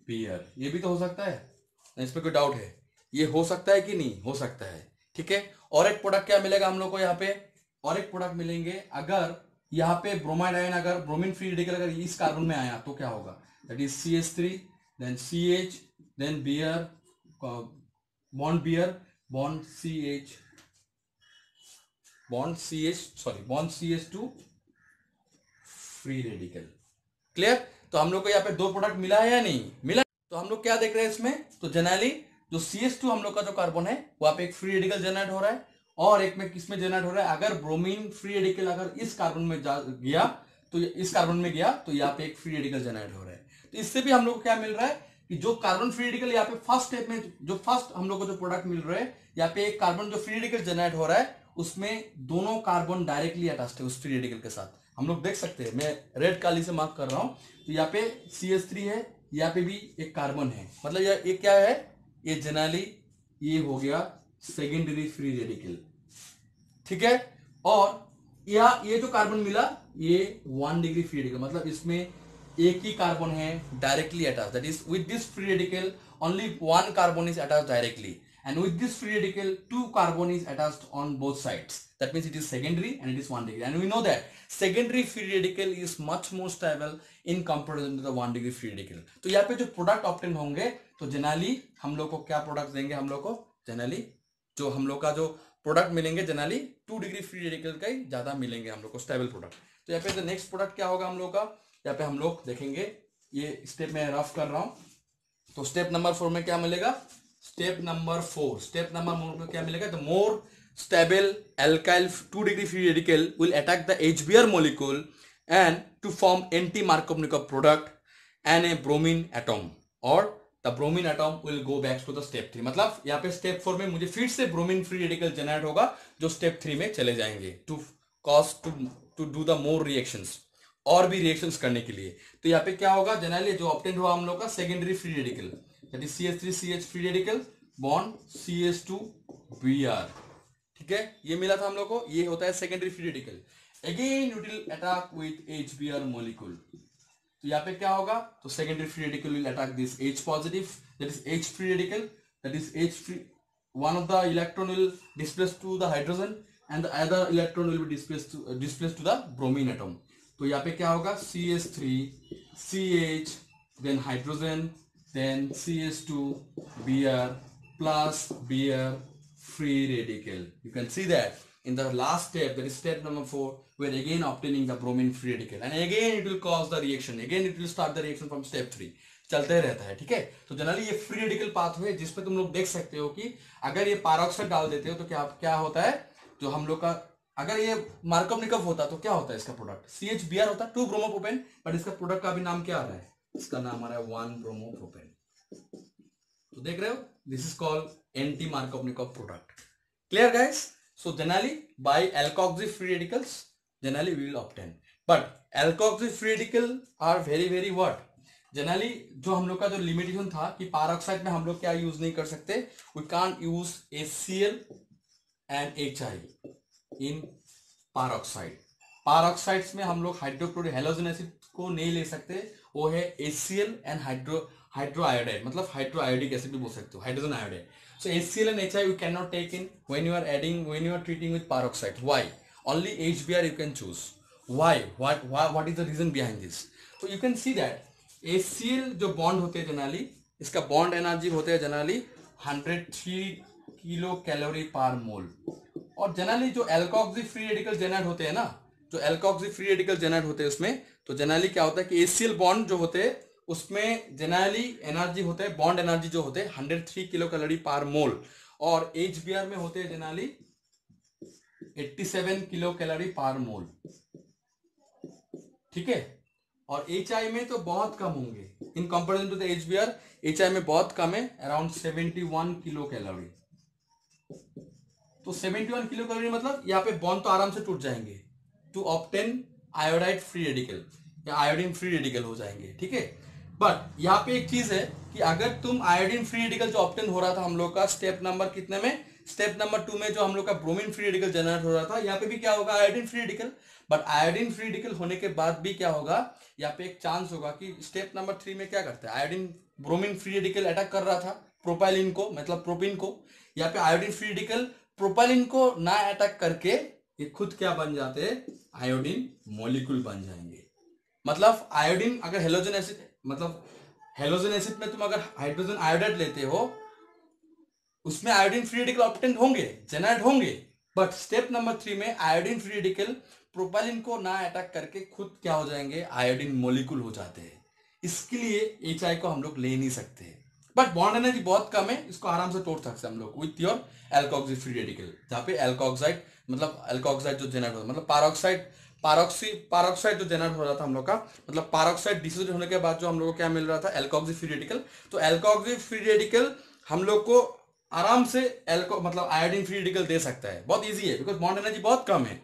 पेयर। ये भी तो हो सकता है, इस पे कोई डाउट है, ये हो सकता है कि नहीं, हो सकता है। ठीक है, और एक प्रोडक्ट क्या मिलेगा हम लोग को यहाँ पे, और एक प्रोडक्ट मिलेंगे, अगर यहाँ पे ब्रोमाइड आयन, अगर ब्रोमीन फ्री रेडिकल अगर इस कार्बन में आया तो क्या होगा, that is CH3 then CH then बियर bond CH2 free radical. Clear, तो हम लोग को यहाँ पे 2 प्रोडक्ट मिला है या नहीं मिला। तो हम लोग क्या देख रहे हैं इसमें, तो जनरली जो CH2 हम लोग का जो कार्बन है वहां पे एक फ्री रेडिकल जनरेट हो रहा है और एक में किसमें जनरेट हो रहा है, अगर ब्रोमीन फ्री रेडिकल अगर इस कार्बन में गया तो इस कार्बन में गया तो यहाँ पे एक फ्री रेडिकल जनरेट हो रहा है। तो इससे भी हम लोग को क्या मिल रहा है कि जो कार्बन फ्री रेडिकल यहाँ पे फर्स्ट स्टेप में जो फर्स्ट हम लोग को जो प्रोडक्ट मिल रहा है, यहाँ पे एक कार्बन जो फ्री रेडिकल जनरेट हो रहा है उसमें दोनों कार्बन डायरेक्टली अटैच्ड है उस फ्री रेडिकल के साथ। हम लोग देख सकते हैं, मैं रेड काली से मार्क कर रहा हूं, तो यहाँ पे CH3 है, यहाँ पे भी एक कार्बन है, मतलब ये क्या है, ये जनरली ये हो गया सेकेंडरी फ्री रेडिकल। ठीक है, और ये जो कार्बन मिला ये 1 डिग्री फ्री रेडिकल, मतलब इसमें एक ही कार्बन है directly attach, that is with this free radical only 1 carbon is attach directly, and with this free radical 2 carbon is attached on both sides. That means it is secondary and it is 1 degree, and we know that secondary free radical is much more stable in comparison to the 1 degree free radical. तो यहाँ पे जो product obtain होंगे तो generally हम लोग को क्या प्रोडक्ट देंगे, हम लोग को जनरली जो हम लोग का जो प्रोडक्ट मिलेंगे जनरली 2 डिग्री फ्री रेडिकल का ही ज्यादा मिलेंगे हम लोग को स्टेबल प्रोडक्ट. तो यहाँ पे नेक्स्ट प्रोडक्ट क्या होगा हम लोग का, यहाँ पे हम लोग देखेंगे, ये स्टेप में रफ कर रहा हूं. तो स्टेप नंबर 4 में क्या मिलेगा, स्टेप नंबर 4 में क्या मिलेगा, the more stable alkyl 2 degree free radical will attack the HBr molecule and to form anti-Markovnikov product and a bromine atom, or the bromine atom will go back to the step 3. मतलब यहाँ पे step 4 में मुझे फिर से bromine free radical generate होगा जो step 3 में चले जाएंगे to cause to do the more reactions, और भी रिएक्शंस करने के लिए. तो यहाँ पे क्या होगा, जनरली जो ऑब्टेन हुआ हम लोग का secondary free radical, that is CH3CH free radical bond CH2Br. ठीक है, ये मिला था हम लोग को, ये होता है secondary free radical. Again it will attack with HBr molecule. तो यहाँ पे क्या होगा, तो secondary free radical will attack this H positive, that is H free radical, that is H free, one of the electron will displace to the hydrogen and the other electron will be displaced to the bromine atom. तो यहाँ पे क्या होगा, CH3 CH then hydrogen then CH2Br plus Br free radical. You can see that in the last step, that is step number 4, we are again obtaining the bromine free radical, and again it will cause the reaction, again it will start the reaction from step 3. चलते रहता है. ठीक है, तो generally ये free radical pathway जिसपे तुम लोग देख सकते हो कि अगर ये पारोक्साइड डाल देते हो तो क्या क्या होता है, जो हम लोग का अगर ये मार्कोवनिकोव होता तो क्या होता है, इसका प्रोडक्ट CHBr होता 2 ब्रोमोप्रोपेन, बट इसका प्रोडक्ट का भी नाम क्या आ रहा है, इसका नाम आ रहा है 1 ब्रोमोप्रोपेन. तो देख रहे हो, this is called anti Markovnikov product. Clear guys? So generally by alkoxy free radicals generally we will obtain, but alkoxy free radical are very very what, जनरली जो हम लोग का जो लिमिटेशन था कि पारोक्साइड में हम लोग क्या यूज नहीं कर सकते, we can't use HCl and HI in peroxide. पारोक्साइड्स में हम लोग हाइड्रोक्लोरिक हैलोजन एसिड को नहीं ले सकते, वो है HCl एंड हाइड्रोआयोडाइड, मतलब हाइड्रोआयोडिक एसिड भी बोल सकते हो, hydrogen iodide. So HCl and HI you cannot take in when you are treating with peroxide. Why? Only HBr you can choose. Why? What is the reason behind this? So you can see that HCl जो bond होते हैं generally, इसका bond energy होते हैं generally 103 kilo calorie पर मोल. और generally जो alkoxy free radical generate होते हैं ना, जो एल्कोक्सी फ्री रेडिकल जनरेट होते हैं उसमें, तो जनरली क्या होता है कि HCl बॉन्ड जो होते हैं उसमें जनरली एनर्जी होता है, बॉन्ड एनर्जी जो होते हैं 103 किलो कैलोरी पर मोल, और HBr में होते हैं जनरली 87 किलो कैलोरी पर मोल. ठीक है, और HI में तो बहुत कम होंगे in comparison to the HBr. HI में बहुत कम है, अराउंड 71 किलो कैलोरी. तो 71 किलो कैलोरी मतलब यहाँ पे बॉन्ड तो आराम से टूट जाएंगे to obtain iodide free radical या आयोडीन फ्री रेडिकल हो जाएंगे. ठीक है, बट यहाँ पे एक चीज है कि अगर तुम आयोडीन फ्री रेडिकल जो ऑब्टेन हो रहा था हम लोग का स्टेप नंबर कितने में, स्टेप नंबर 2 में जो हम लोग का ब्रोमीन फ्री रेडिकल जनरेट हो रहा था, यहाँ पे भी क्या होगा, iodine free radical. But iodine free radical होने के बाद भी क्या होगा, यहाँ पे एक चांस होगा कि स्टेप नंबर 3 में क्या करता है, iodine bromine free radical attack कर रहा था प्रोपाइलिन को, मतलब प्रोपिन को. यहाँ पे आयोडीन फ्री रेडिकल प्रोपाइलिन को ना अटैक करके ये खुद क्या बन जाते हैं, आयोडीन मॉलिक्यूल बन जाएंगे. मतलब आयोडीन अगर हेलोजन एसिड, मतलब हेलोजन एसिड में तुम अगर हाइड्रोजन आयोडाइड लेते हो उसमें आयोडीन फ्री रेडिकल ऑब्टेन होंगे, जनरेट होंगे, बट स्टेप नंबर 3 में आयोडीन फ्री रेडिकल प्रोपाइलिन को ना अटैक करके खुद क्या हो जाएंगे, आयोडीन मॉलिक्यूल हो जाते हैं. इसके लिए HI को हम लोग ले नहीं सकते, बट बॉन्ड एनर्जी बहुत कम है, इसको आराम से तोड़ सकते हैं हम लोग with your alkoxy free radical. जहाँ पे एल्कोक्साइड मतलब एल्कोक्साइड जो जनरेट होता है, मतलब पारोक्साइड जो जनरेट हो रहा था हम लोग का, मतलब पारोक्साइड डिसोसिएट होने के बाद जो हम लोग को क्या मिल रहा था, एल्कोक्सी फ्री रेडिकल. तो एल्कोक्सी फ्री रेडिकल हम लोग को आराम से मतलब आयोडीन फ्री रेडिकल दे सकता है, बहुत इजी है, बिकॉज बॉन्ड एनर्जी बहुत कम है.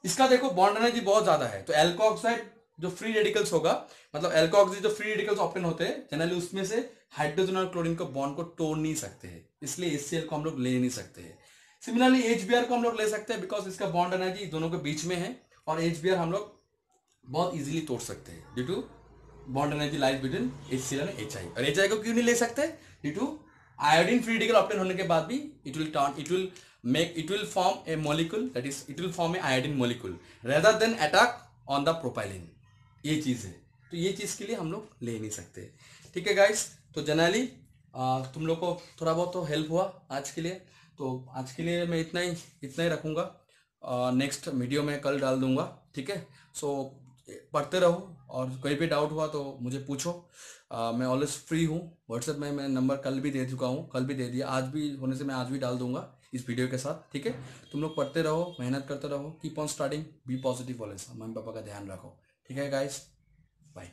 इसका देखो बॉन्ड एनर्जी बहुत ज्यादा है, तो एल्कोक्साइड जो फ्री रेडिकल्स होगा, मतलब एल्कोक्सी जो फ्री रेडिकल्स ऑप्टेन होते हैं जनरली उसमें से हाइड्रोजन और क्लोरीन को बॉन्ड को तोड़ नहीं सकते हैं, इसलिए HCl को हम लोग ले नहीं सकते हैं. सिमिलरली HBr को हम लोग ले सकते हैं बिकॉज इसका बॉन्ड एनर्जी दोनों के बीच में है, और HBr हम लोग बहुत इजीली तोड़ सकते हैं due to bond energy lies between HCl and HI. और HI को क्यों नहीं ले सकते, due to iodine free radical obtain होने के बाद भी it will form a molecule, that is it will form a iodine molecule rather than attack on the propylene. ये चीज है, तो ये चीज के लिए हम लोग ले नहीं सकते। ठीक है गाइस, तो जनरली तुम लोग को थोड़ा बहुत तो हेल्प हुआ आज के लिए। तो आज के लिए मैं इतना ही रखूंगा। नेक्स्ट वीडियो में कल डाल दूंगा। ठीक है, सो पढ़ते रहो और कोई भी डाउट हुआ तो मुझे पूछो। मैं ऑलवेज फ्री हूँ। व्हाट्सएप में मैं नंबर कल भी दे चुका हूँ, कल भी दे दिया, आज भी होने से मैं आज भी डाल दूंगा इस वीडियो के साथ। ठीक है, तुम लोग पढ़ते रहो, मेहनत करते रहो, keep on studying, be positive always, mummy papa का ध्यान रखो। ठीक है गाइस, बाय।